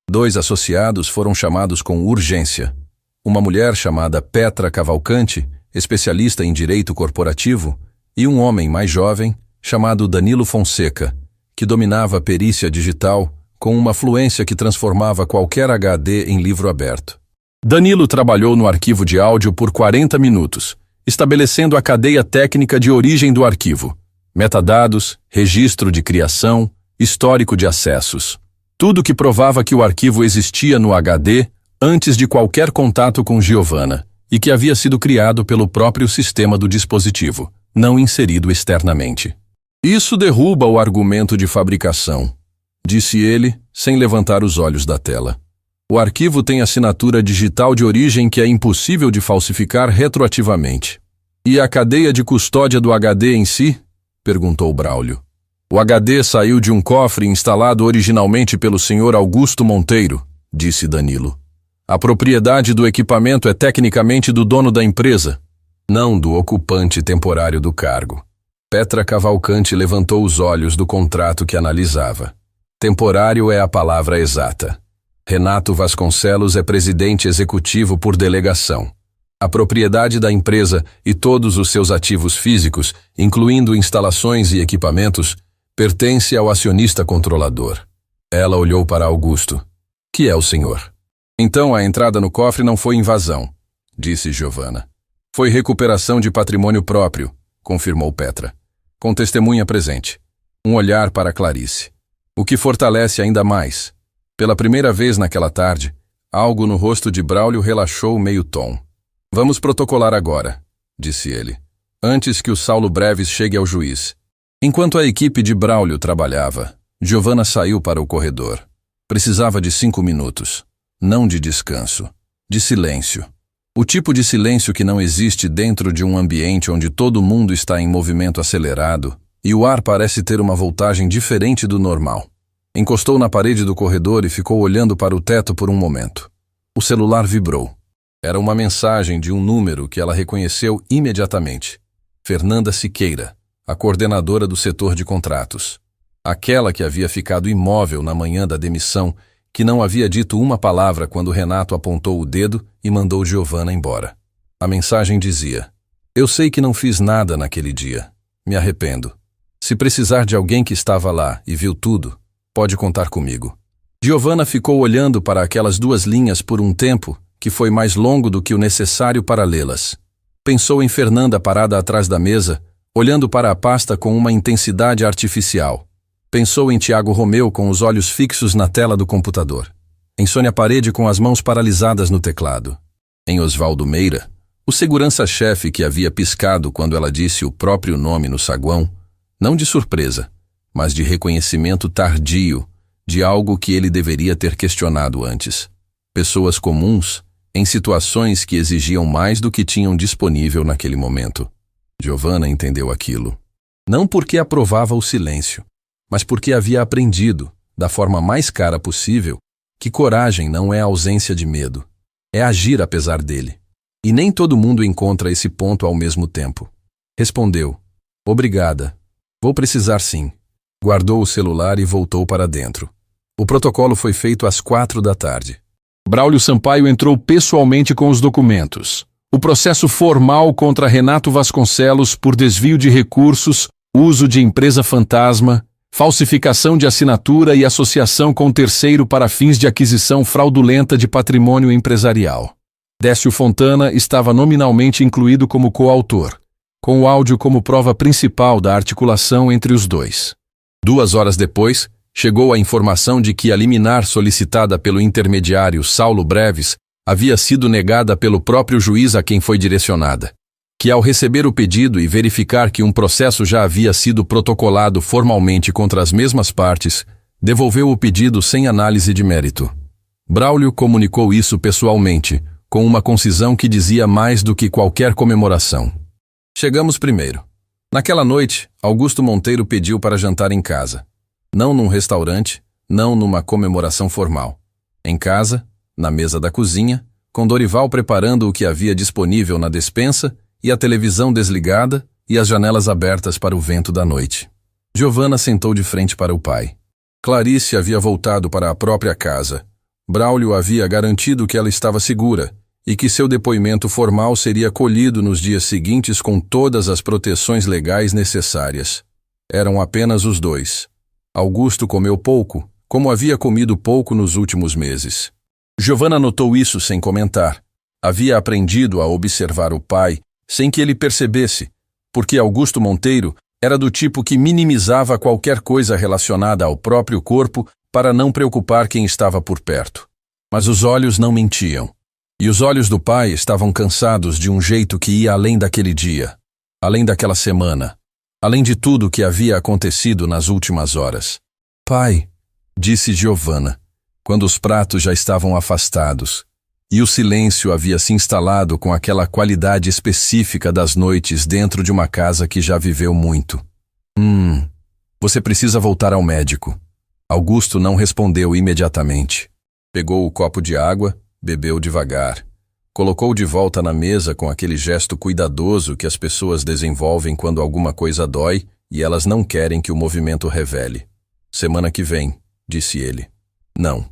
2 associados foram chamados com urgência. Uma mulher chamada Petra Cavalcante, especialista em direito corporativo, e um homem mais jovem, chamado Danilo Fonseca, que dominava a perícia digital com uma fluência que transformava qualquer HD em livro aberto. Danilo trabalhou no arquivo de áudio por 40 minutos, estabelecendo a cadeia técnica de origem do arquivo, metadados, registro de criação, histórico de acessos. Tudo que provava que o arquivo existia no HD antes de qualquer contato com Giovanna e que havia sido criado pelo próprio sistema do dispositivo, não inserido externamente. Isso derruba o argumento de fabricação, disse ele, sem levantar os olhos da tela. O arquivo tem assinatura digital de origem que é impossível de falsificar retroativamente. E a cadeia de custódia do HD em si? Perguntou Braulio. O HD saiu de um cofre instalado originalmente pelo Sr. Augusto Monteiro, disse Danilo. A propriedade do equipamento é tecnicamente do dono da empresa, não do ocupante temporário do cargo. Petra Cavalcante levantou os olhos do contrato que analisava. Temporário é a palavra exata. Renato Vasconcelos é presidente executivo por delegação. A propriedade da empresa e todos os seus ativos físicos, incluindo instalações e equipamentos, pertence ao acionista controlador. Ela olhou para Augusto. Que é o senhor? Então a entrada no cofre não foi invasão, disse Giovanna. Foi recuperação de patrimônio próprio, confirmou Petra, com testemunha presente. Um olhar para Clarice. O que fortalece ainda mais. Pela primeira vez naquela tarde, algo no rosto de Braulio relaxou meio tom. Vamos protocolar agora, disse ele, antes que o Saulo Breves chegue ao juiz. Enquanto a equipe de Braulio trabalhava, Giovanna saiu para o corredor. Precisava de 5 minutos. Não de descanso. De silêncio. O tipo de silêncio que não existe dentro de um ambiente onde todo mundo está em movimento acelerado e o ar parece ter uma voltagem diferente do normal. Encostou na parede do corredor e ficou olhando para o teto por um momento. O celular vibrou. Era uma mensagem de um número que ela reconheceu imediatamente. Fernanda Siqueira, a coordenadora do setor de contratos. Aquela que havia ficado imóvel na manhã da demissão, que não havia dito uma palavra quando Renato apontou o dedo e mandou Giovanna embora. A mensagem dizia: eu sei que não fiz nada naquele dia. Me arrependo. Se precisar de alguém que estava lá e viu tudo, pode contar comigo. Giovanna ficou olhando para aquelas 2 linhas por um tempo que foi mais longo do que o necessário para lê-las. Pensou em Fernanda parada atrás da mesa, olhando para a pasta com uma intensidade artificial. Pensou em Tiago Romeu com os olhos fixos na tela do computador. Em Sônia Parede com as mãos paralisadas no teclado. Em Osvaldo Meira, o segurança-chefe que havia piscado quando ela disse o próprio nome no saguão, não de surpresa, mas de reconhecimento tardio de algo que ele deveria ter questionado antes. Pessoas comuns, em situações que exigiam mais do que tinham disponível naquele momento. Giovanna entendeu aquilo. Não porque aprovava o silêncio, mas porque havia aprendido, da forma mais cara possível, que coragem não é ausência de medo, é agir apesar dele. E nem todo mundo encontra esse ponto ao mesmo tempo. Respondeu: obrigada. Vou precisar sim. Guardou o celular e voltou para dentro. O protocolo foi feito às 4 da tarde. Braulio Sampaio entrou pessoalmente com os documentos. O processo formal contra Renato Vasconcelos por desvio de recursos, uso de empresa fantasma, falsificação de assinatura e associação com terceiro para fins de aquisição fraudulenta de patrimônio empresarial. Décio Fontana estava nominalmente incluído como coautor, com o áudio como prova principal da articulação entre os dois. 2 horas depois, chegou a informação de que a liminar solicitada pelo intermediário Saulo Breves havia sido negada pelo próprio juiz a quem foi direcionada. Que ao receber o pedido e verificar que um processo já havia sido protocolado formalmente contra as mesmas partes, devolveu o pedido sem análise de mérito. Braulio comunicou isso pessoalmente, com uma concisão que dizia mais do que qualquer comemoração. Chegamos primeiro. Naquela noite, Augusto Monteiro pediu para jantar em casa. Não num restaurante, não numa comemoração formal. Em casa, na mesa da cozinha, com Dorival preparando o que havia disponível na despensa e a televisão desligada e as janelas abertas para o vento da noite. Giovanna sentou de frente para o pai. Clarice havia voltado para a própria casa. Braulio havia garantido que ela estava segura e que seu depoimento formal seria colhido nos dias seguintes com todas as proteções legais necessárias. Eram apenas os dois. Augusto comeu pouco, como havia comido pouco nos últimos meses. Giovanna notou isso sem comentar. Havia aprendido a observar o pai sem que ele percebesse, porque Augusto Monteiro era do tipo que minimizava qualquer coisa relacionada ao próprio corpo para não preocupar quem estava por perto. Mas os olhos não mentiam. E os olhos do pai estavam cansados de um jeito que ia além daquele dia, além daquela semana, além de tudo o que havia acontecido nas últimas horas. Pai, disse Giovanna, quando os pratos já estavam afastados, e o silêncio havia se instalado com aquela qualidade específica das noites dentro de uma casa que já viveu muito. Você precisa voltar ao médico. Augusto não respondeu imediatamente. Pegou o copo de água, bebeu devagar. Colocou de volta na mesa com aquele gesto cuidadoso que as pessoas desenvolvem quando alguma coisa dói e elas não querem que o movimento revele. Semana que vem, disse ele. Não.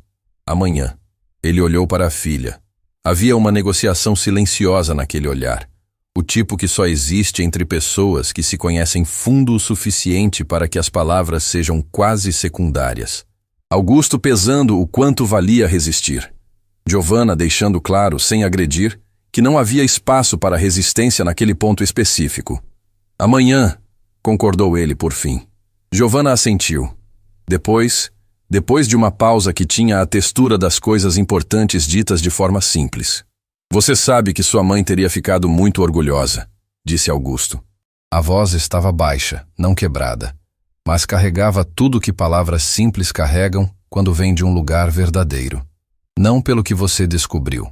Amanhã. Ele olhou para a filha. Havia uma negociação silenciosa naquele olhar. O tipo que só existe entre pessoas que se conhecem fundo o suficiente para que as palavras sejam quase secundárias. Augusto pesando o quanto valia resistir. Giovanna deixando claro, sem agredir, que não havia espaço para resistência naquele ponto específico. Amanhã, concordou ele por fim. Giovanna assentiu. Depois de uma pausa que tinha a textura das coisas importantes ditas de forma simples. Você sabe que sua mãe teria ficado muito orgulhosa, disse Augusto. A voz estava baixa, não quebrada, mas carregava tudo que palavras simples carregam quando vêm de um lugar verdadeiro. Não pelo que você descobriu,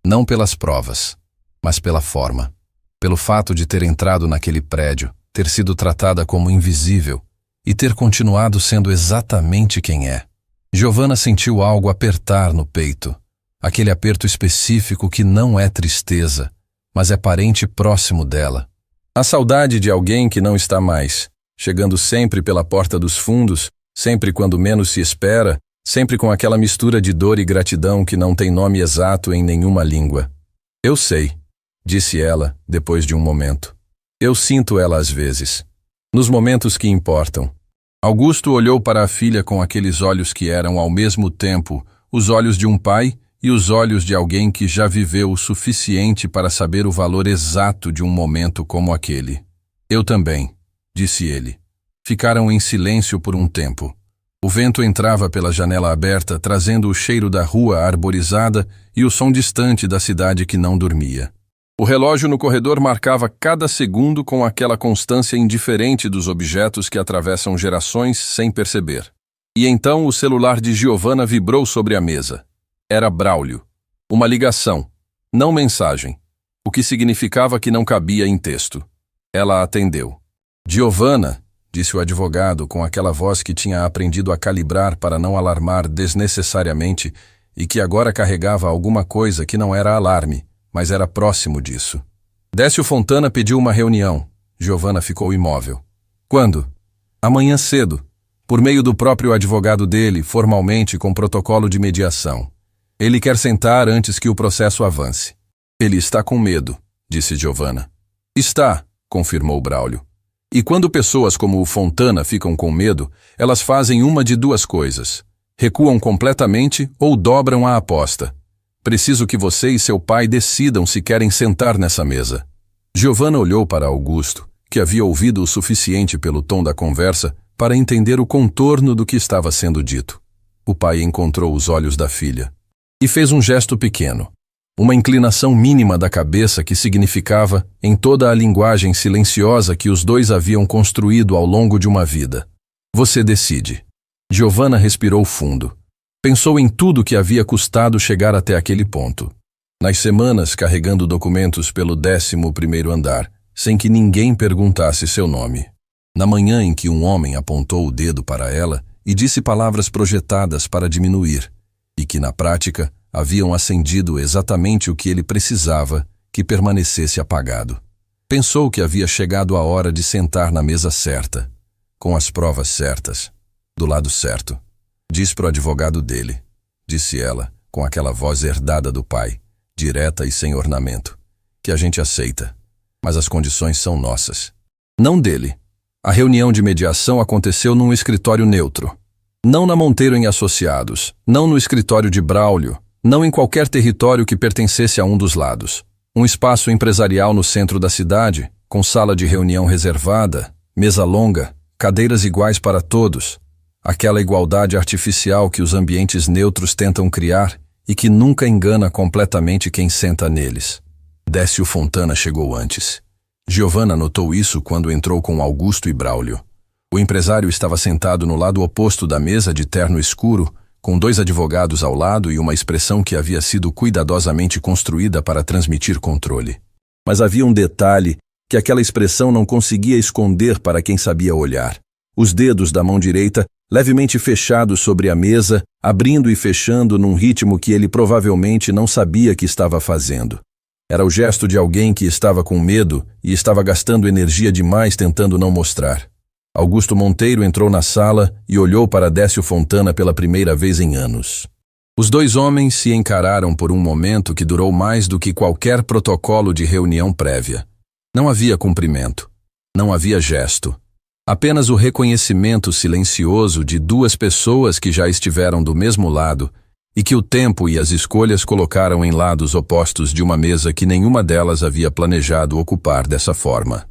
não pelas provas, mas pela forma. Pelo fato de ter entrado naquele prédio, ter sido tratada como invisível e ter continuado sendo exatamente quem é. Giovanna sentiu algo apertar no peito, aquele aperto específico que não é tristeza, mas é parente próximo dela. A saudade de alguém que não está mais, chegando sempre pela porta dos fundos, sempre quando menos se espera, sempre com aquela mistura de dor e gratidão que não tem nome exato em nenhuma língua. Eu sei, disse ela, depois de um momento. Eu sinto ela às vezes. Nos momentos que importam. Augusto olhou para a filha com aqueles olhos que eram ao mesmo tempo os olhos de um pai e os olhos de alguém que já viveu o suficiente para saber o valor exato de um momento como aquele. Eu também, disse ele. Ficaram em silêncio por um tempo. O vento entrava pela janela aberta, trazendo o cheiro da rua arborizada e o som distante da cidade que não dormia. O relógio no corredor marcava cada segundo com aquela constância indiferente dos objetos que atravessam gerações sem perceber. E então o celular de Giovanna vibrou sobre a mesa. Era Braulio. Uma ligação, não mensagem, o que significava que não cabia em texto. Ela atendeu. Giovanna, disse o advogado com aquela voz que tinha aprendido a calibrar para não alarmar desnecessariamente e que agora carregava alguma coisa que não era alarme, mas era próximo disso. Décio Fontana pediu uma reunião. Giovanna ficou imóvel. Quando? Amanhã cedo, por meio do próprio advogado dele, formalmente com protocolo de mediação. Ele quer sentar antes que o processo avance. Ele está com medo, disse Giovanna. Está, confirmou Braulio. E quando pessoas como o Fontana ficam com medo, elas fazem uma de duas coisas. Recuam completamente ou dobram a aposta. Preciso que você e seu pai decidam se querem sentar nessa mesa. Giovanna olhou para Augusto, que havia ouvido o suficiente pelo tom da conversa para entender o contorno do que estava sendo dito. O pai encontrou os olhos da filha e fez um gesto pequeno, uma inclinação mínima da cabeça que significava, em toda a linguagem silenciosa que os dois haviam construído ao longo de uma vida: você decide. Giovanna respirou fundo. Pensou em tudo que havia custado chegar até aquele ponto. Nas semanas carregando documentos pelo 11º andar, sem que ninguém perguntasse seu nome. Na manhã em que um homem apontou o dedo para ela e disse palavras projetadas para diminuir, e que na prática haviam acendido exatamente o que ele precisava que permanecesse apagado. Pensou que havia chegado a hora de sentar na mesa certa, com as provas certas, do lado certo. Diz pro advogado dele, disse ela, com aquela voz herdada do pai, direta e sem ornamento, que a gente aceita, mas as condições são nossas. Não dele. A reunião de mediação aconteceu num escritório neutro. Não na Monteiro em Associados, não no escritório de Braulio, não em qualquer território que pertencesse a um dos lados. Um espaço empresarial no centro da cidade, com sala de reunião reservada, mesa longa, cadeiras iguais para todos. Aquela igualdade artificial que os ambientes neutros tentam criar e que nunca engana completamente quem senta neles. Décio Fontana chegou antes. Giovanna notou isso quando entrou com Augusto e Braulio. O empresário estava sentado no lado oposto da mesa de terno escuro, com 2 advogados ao lado e uma expressão que havia sido cuidadosamente construída para transmitir controle. Mas havia um detalhe que aquela expressão não conseguia esconder para quem sabia olhar. Os dedos da mão direita levemente fechados sobre a mesa, abrindo e fechando num ritmo que ele provavelmente não sabia que estava fazendo. Era o gesto de alguém que estava com medo e estava gastando energia demais tentando não mostrar. Augusto Monteiro entrou na sala e olhou para Décio Fontana pela primeira vez em anos. Os dois homens se encararam por um momento que durou mais do que qualquer protocolo de reunião prévia. Não havia cumprimento. Não havia gesto. Apenas o reconhecimento silencioso de duas pessoas que já estiveram do mesmo lado e que o tempo e as escolhas colocaram em lados opostos de uma mesa que nenhuma delas havia planejado ocupar dessa forma.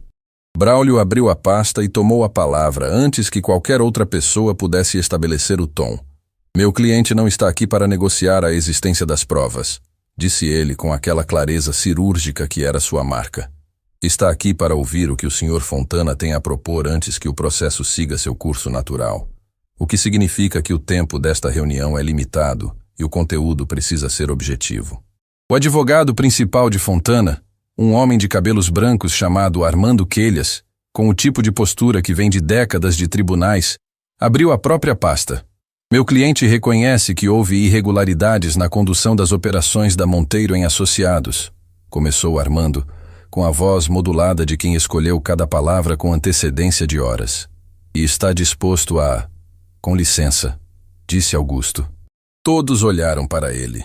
Braulio abriu a pasta e tomou a palavra antes que qualquer outra pessoa pudesse estabelecer o tom. Meu cliente não está aqui para negociar a existência das provas, disse ele com aquela clareza cirúrgica que era sua marca. Está aqui para ouvir o que o Sr. Fontana tem a propor antes que o processo siga seu curso natural. O que significa que o tempo desta reunião é limitado e o conteúdo precisa ser objetivo. O advogado principal de Fontana, um homem de cabelos brancos chamado Armando Quelhas, com o tipo de postura que vem de décadas de tribunais, abriu a própria pasta. Meu cliente reconhece que houve irregularidades na condução das operações da Monteiro em Associados, começou Armando, com a voz modulada de quem escolheu cada palavra com antecedência de horas. E está disposto a... Com licença, disse Augusto. Todos olharam para ele.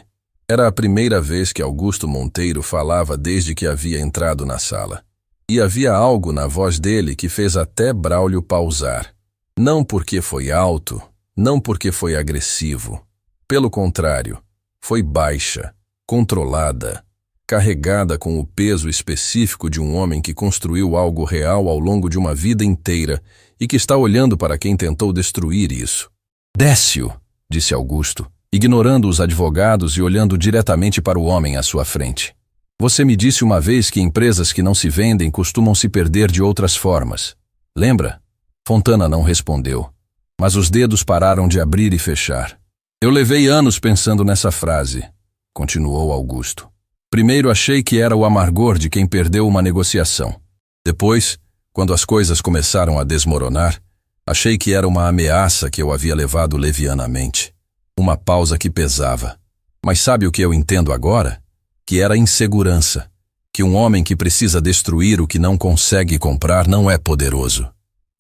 Era a primeira vez que Augusto Monteiro falava desde que havia entrado na sala. E havia algo na voz dele que fez até Braulio pausar. Não porque foi alto, não porque foi agressivo. Pelo contrário, foi baixa, controlada, carregada com o peso específico de um homem que construiu algo real ao longo de uma vida inteira e que está olhando para quem tentou destruir isso. Décio, disse Augusto, ignorando os advogados e olhando diretamente para o homem à sua frente. Você me disse uma vez que empresas que não se vendem costumam se perder de outras formas. Lembra? Fontana não respondeu, mas os dedos pararam de abrir e fechar. Eu levei anos pensando nessa frase, continuou Augusto. Primeiro achei que era o amargor de quem perdeu uma negociação. Depois, quando as coisas começaram a desmoronar, achei que era uma ameaça que eu havia levado levianamente. Uma pausa que pesava. Mas sabe o que eu entendo agora? Que era insegurança. Que um homem que precisa destruir o que não consegue comprar não é poderoso.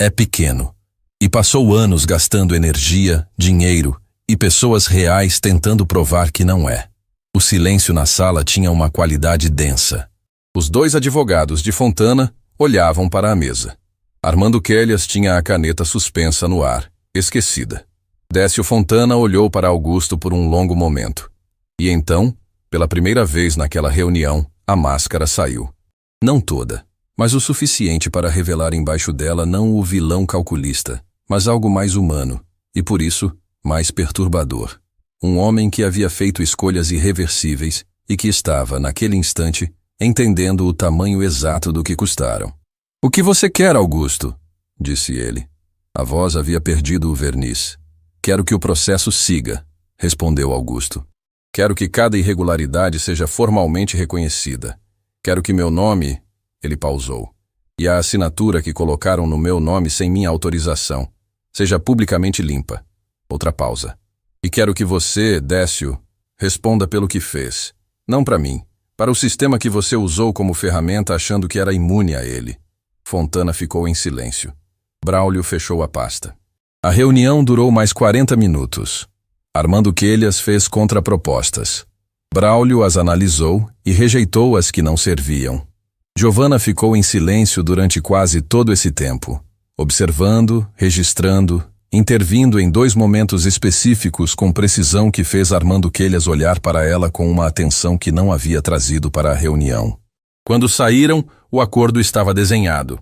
É pequeno. E passou anos gastando energia, dinheiro e pessoas reais tentando provar que não é. O silêncio na sala tinha uma qualidade densa. Os dois advogados de Fontana olhavam para a mesa. Armando Quelhas tinha a caneta suspensa no ar, esquecida. Décio Fontana olhou para Augusto por um longo momento. E então, pela primeira vez naquela reunião, a máscara saiu. Não toda, mas o suficiente para revelar embaixo dela não o vilão calculista, mas algo mais humano, e por isso, mais perturbador. Um homem que havia feito escolhas irreversíveis e que estava, naquele instante, entendendo o tamanho exato do que custaram. O que você quer, Augusto? Disse ele. A voz havia perdido o verniz. Quero que o processo siga, respondeu Augusto. Quero que cada irregularidade seja formalmente reconhecida. Quero que meu nome... Ele pausou. E a assinatura que colocaram no meu nome sem minha autorização seja publicamente limpa. Outra pausa. E quero que você, Décio, responda pelo que fez. Não para mim, para o sistema que você usou como ferramenta achando que era imune a ele. Fontana ficou em silêncio. Braulio fechou a pasta. A reunião durou mais 40 minutos. Armando Quelhas fez contrapropostas. Braulio as analisou e rejeitou as que não serviam. Giovanna ficou em silêncio durante quase todo esse tempo, observando, registrando, intervindo em 2 momentos específicos com precisão que fez Armando Quelhas olhar para ela com uma atenção que não havia trazido para a reunião. Quando saíram, o acordo estava desenhado.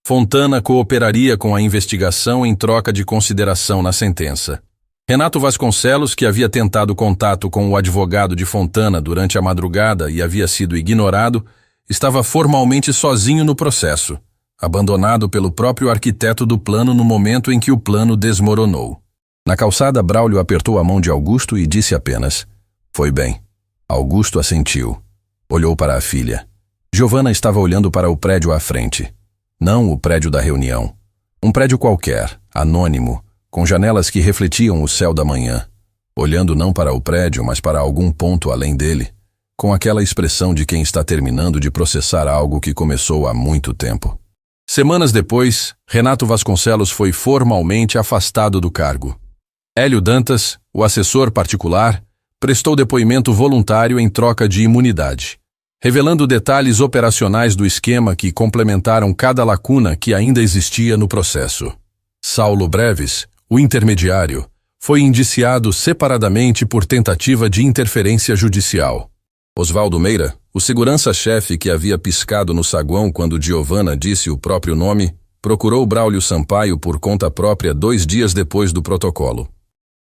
Fontana cooperaria com a investigação em troca de consideração na sentença. Renato Vasconcelos, que havia tentado contato com o advogado de Fontana durante a madrugada e havia sido ignorado, estava formalmente sozinho no processo, abandonado pelo próprio arquiteto do plano no momento em que o plano desmoronou. Na calçada, Braulio apertou a mão de Augusto e disse apenas: "Foi bem." Augusto assentiu. Olhou para a filha. Giovanna estava olhando para o prédio à frente. Não o prédio da reunião. Um prédio qualquer, anônimo, com janelas que refletiam o céu da manhã. Olhando não para o prédio, mas para algum ponto além dele. com aquela expressão de quem está terminando de processar algo que começou há muito tempo. Semanas depois, Renato Vasconcelos foi formalmente afastado do cargo. Hélio Dantas, o assessor particular, prestou depoimento voluntário em troca de imunidade, revelando detalhes operacionais do esquema que complementaram cada lacuna que ainda existia no processo. Saulo Breves, o intermediário, foi indiciado separadamente por tentativa de interferência judicial. Oswaldo Meira, o segurança-chefe que havia piscado no saguão quando Giovanna disse o próprio nome, procurou Braulio Sampaio por conta própria 2 dias depois do protocolo.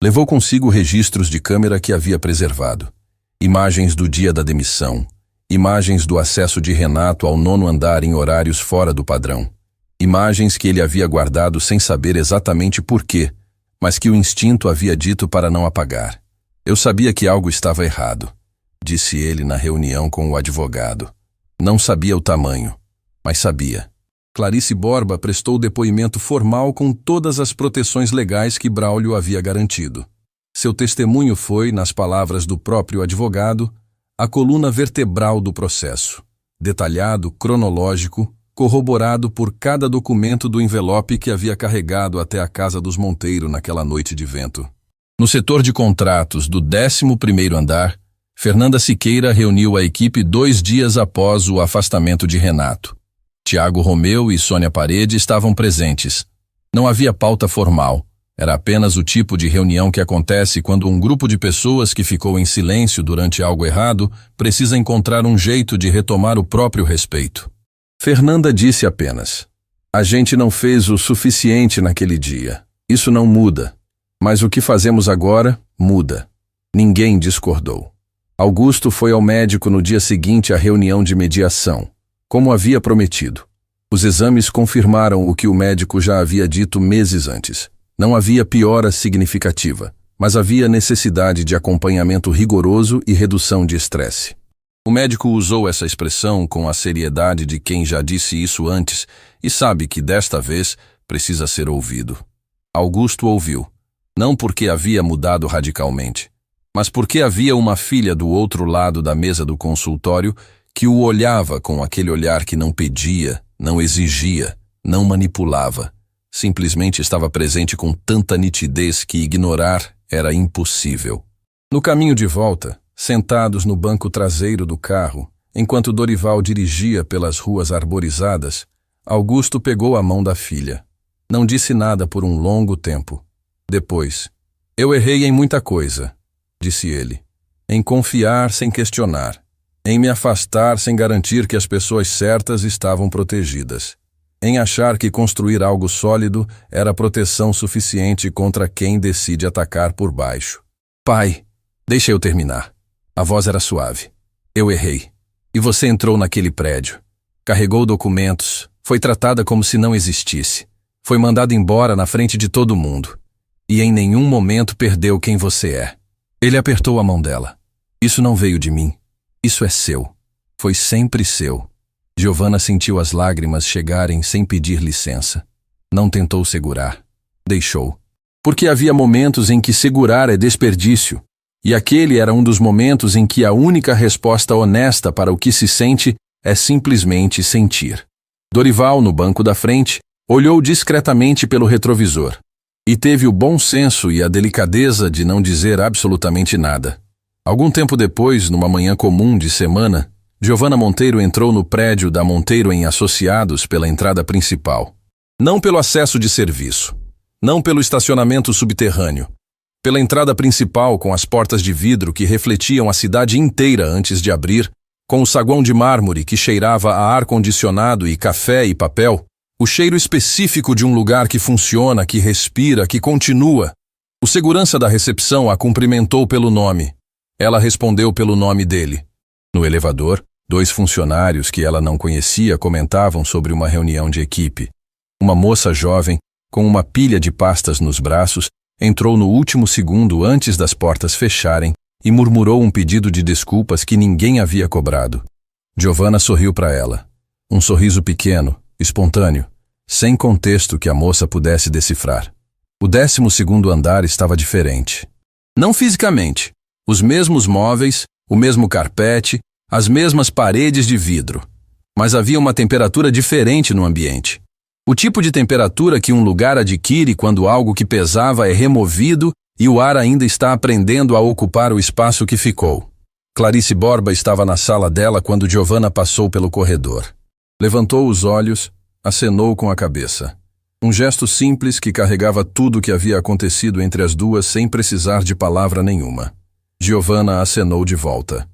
Levou consigo registros de câmera que havia preservado, imagens do dia da demissão, imagens do acesso de Renato ao 9º andar em horários fora do padrão, imagens que ele havia guardado sem saber exatamente por quê, mas que o instinto havia dito para não apagar. Eu sabia que algo estava errado, disse ele na reunião com o advogado. Não sabia o tamanho, mas sabia. Clarice Borba prestou depoimento formal com todas as proteções legais que Braulio havia garantido. Seu testemunho foi, nas palavras do próprio advogado, a coluna vertebral do processo, detalhado, cronológico, corroborado por cada documento do envelope que havia carregado até a casa dos Monteiro naquela noite de vento. No setor de contratos do 11º andar, Fernanda Siqueira reuniu a equipe 2 dias após o afastamento de Renato. Tiago Romeu e Sônia Parede estavam presentes. Não havia pauta formal. Era apenas o tipo de reunião que acontece quando um grupo de pessoas que ficou em silêncio durante algo errado precisa encontrar um jeito de retomar o próprio respeito. Fernanda disse apenas: "A gente não fez o suficiente naquele dia. Isso não muda. Mas o que fazemos agora, muda." Ninguém discordou. Augusto foi ao médico no dia seguinte à reunião de mediação, como havia prometido. Os exames confirmaram o que o médico já havia dito meses antes. Não havia piora significativa, mas havia necessidade de acompanhamento rigoroso e redução de estresse. O médico usou essa expressão com a seriedade de quem já disse isso antes e sabe que desta vez precisa ser ouvido. Augusto ouviu, não porque havia mudado radicalmente, mas porque havia uma filha do outro lado da mesa do consultório que o olhava com aquele olhar que não pedia, não exigia, não manipulava. Simplesmente estava presente com tanta nitidez que ignorar era impossível. No caminho de volta, sentados no banco traseiro do carro, enquanto Dorival dirigia pelas ruas arborizadas, Augusto pegou a mão da filha. Não disse nada por um longo tempo. Depois: "Eu errei em muita coisa", disse ele. "Em confiar sem questionar. Em me afastar sem garantir que as pessoas certas estavam protegidas. Em achar que construir algo sólido era proteção suficiente contra quem decide atacar por baixo. Pai, deixa eu terminar." A voz era suave. "Eu errei. E você entrou naquele prédio. Carregou documentos. Foi tratada como se não existisse. Foi mandada embora na frente de todo mundo. E em nenhum momento perdeu quem você é." Ele apertou a mão dela. "Isso não veio de mim. Isso é seu. Foi sempre seu." Giovanna sentiu as lágrimas chegarem sem pedir licença. Não tentou segurar. Deixou. Porque havia momentos em que segurar é desperdício. E aquele era um dos momentos em que a única resposta honesta para o que se sente é simplesmente sentir. Dorival, no banco da frente, olhou discretamente pelo retrovisor. E teve o bom senso e a delicadeza de não dizer absolutamente nada. Algum tempo depois, numa manhã comum de semana, Giovanna Monteiro entrou no prédio da Monteiro em Associados pela entrada principal. Não pelo acesso de serviço. Não pelo estacionamento subterrâneo. Pela entrada principal com as portas de vidro que refletiam a cidade inteira antes de abrir, com o saguão de mármore que cheirava a ar-condicionado e café e papel, o cheiro específico de um lugar que funciona, que respira, que continua. O segurança da recepção a cumprimentou pelo nome. Ela respondeu pelo nome dele. No elevador, 2 funcionários que ela não conhecia comentavam sobre uma reunião de equipe. Uma moça jovem, com uma pilha de pastas nos braços, entrou no último segundo antes das portas fecharem e murmurou um pedido de desculpas que ninguém havia cobrado. Giovanna sorriu para ela. Um sorriso pequeno, espontâneo, sem contexto que a moça pudesse decifrar. O 12º andar estava diferente. Não fisicamente. Os mesmos móveis, o mesmo carpete, as mesmas paredes de vidro. Mas havia uma temperatura diferente no ambiente. O tipo de temperatura que um lugar adquire quando algo que pesava é removido e o ar ainda está aprendendo a ocupar o espaço que ficou. Clarice Borba estava na sala dela quando Giovanna passou pelo corredor. Levantou os olhos, acenou com a cabeça. Um gesto simples que carregava tudo o que havia acontecido entre as duas sem precisar de palavra nenhuma. Giovanna acenou de volta.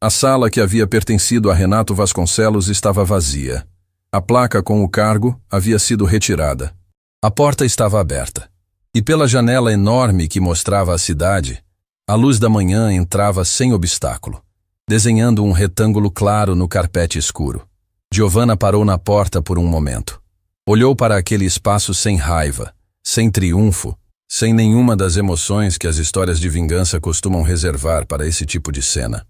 A sala que havia pertencido a Renato Vasconcelos estava vazia. A placa com o cargo havia sido retirada. A porta estava aberta. E pela janela enorme que mostrava a cidade, a luz da manhã entrava sem obstáculo, desenhando um retângulo claro no carpete escuro. Giovanna parou na porta por um momento. Olhou para aquele espaço sem raiva, sem triunfo, sem nenhuma das emoções que as histórias de vingança costumam reservar para esse tipo de cena.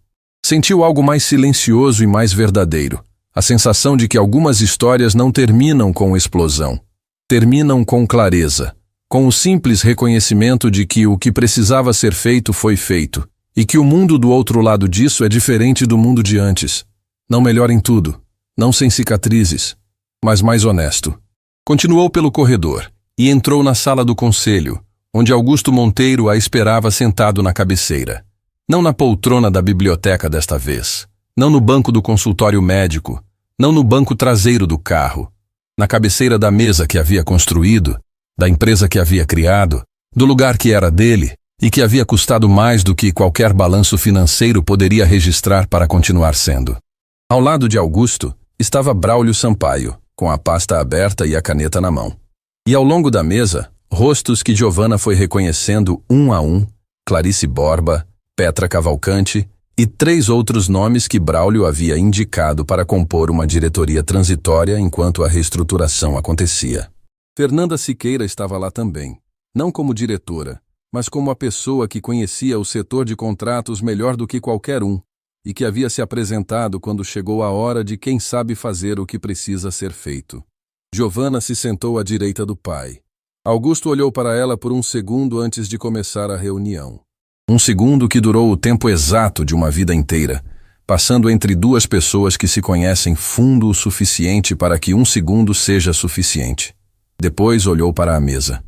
Sentiu algo mais silencioso e mais verdadeiro, a sensação de que algumas histórias não terminam com explosão, terminam com clareza, com o simples reconhecimento de que o que precisava ser feito foi feito, e que o mundo do outro lado disso é diferente do mundo de antes. Não melhor em tudo, não sem cicatrizes, mas mais honesto. Continuou pelo corredor e entrou na sala do conselho, onde Augusto Monteiro a esperava sentado na cabeceira. Não na poltrona da biblioteca desta vez, não no banco do consultório médico, não no banco traseiro do carro, na cabeceira da mesa que havia construído, da empresa que havia criado, do lugar que era dele e que havia custado mais do que qualquer balanço financeiro poderia registrar para continuar sendo. Ao lado de Augusto estava Braulio Sampaio, com a pasta aberta e a caneta na mão. E ao longo da mesa, rostos que Giovanna foi reconhecendo um a um, Clarice Borba, Petra Cavalcante e 3 outros nomes que Braulio havia indicado para compor uma diretoria transitória enquanto a reestruturação acontecia. Fernanda Siqueira estava lá também, não como diretora, mas como a pessoa que conhecia o setor de contratos melhor do que qualquer um, e que havia se apresentado quando chegou a hora de quem sabe fazer o que precisa ser feito. Giovanna se sentou à direita do pai. Augusto olhou para ela por um segundo antes de começar a reunião. Um segundo que durou o tempo exato de uma vida inteira, passando entre 2 pessoas que se conhecem fundo o suficiente para que um segundo seja suficiente. Depois olhou para a mesa.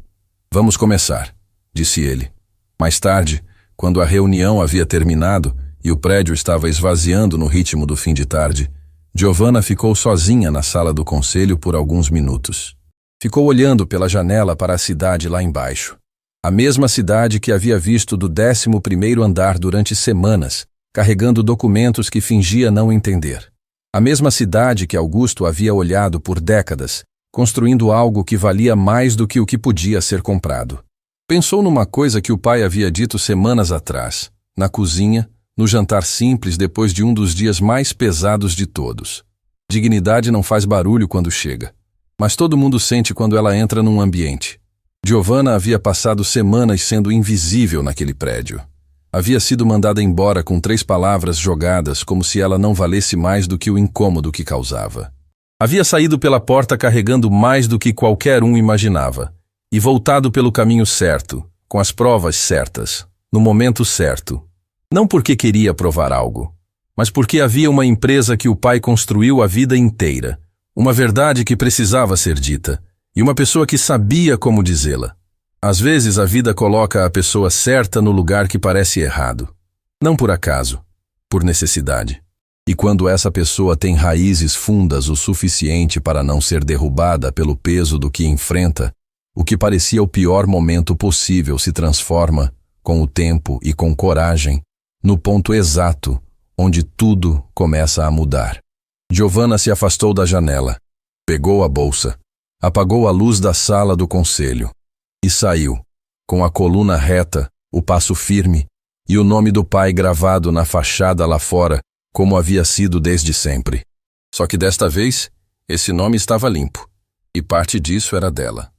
"Vamos começar", disse ele. Mais tarde, quando a reunião havia terminado e o prédio estava esvaziando no ritmo do fim de tarde, Giovanna ficou sozinha na sala do conselho por alguns minutos. Ficou olhando pela janela para a cidade lá embaixo. A mesma cidade que havia visto do 11º andar durante semanas, carregando documentos que fingia não entender. A mesma cidade que Augusto havia olhado por décadas, construindo algo que valia mais do que o que podia ser comprado. Pensou numa coisa que o pai havia dito semanas atrás, na cozinha, no jantar simples depois de um dos dias mais pesados de todos. Dignidade não faz barulho quando chega, mas todo mundo sente quando ela entra num ambiente. Giovanna havia passado semanas sendo invisível naquele prédio. Havia sido mandada embora com 3 palavras jogadas como se ela não valesse mais do que o incômodo que causava. Havia saído pela porta carregando mais do que qualquer um imaginava, e voltado pelo caminho certo, com as provas certas, no momento certo. Não porque queria provar algo, mas porque havia uma empresa que o pai construiu a vida inteira, uma verdade que precisava ser dita, e uma pessoa que sabia como dizê-la. Às vezes a vida coloca a pessoa certa no lugar que parece errado. Não por acaso, por necessidade. E quando essa pessoa tem raízes fundas o suficiente para não ser derrubada pelo peso do que enfrenta, o que parecia o pior momento possível se transforma, com o tempo e com coragem, no ponto exato onde tudo começa a mudar. Giovanna se afastou da janela, pegou a bolsa, apagou a luz da sala do conselho e saiu, com a coluna reta, o passo firme e o nome do pai gravado na fachada lá fora, como havia sido desde sempre. Só que desta vez, esse nome estava limpo, e parte disso era dela.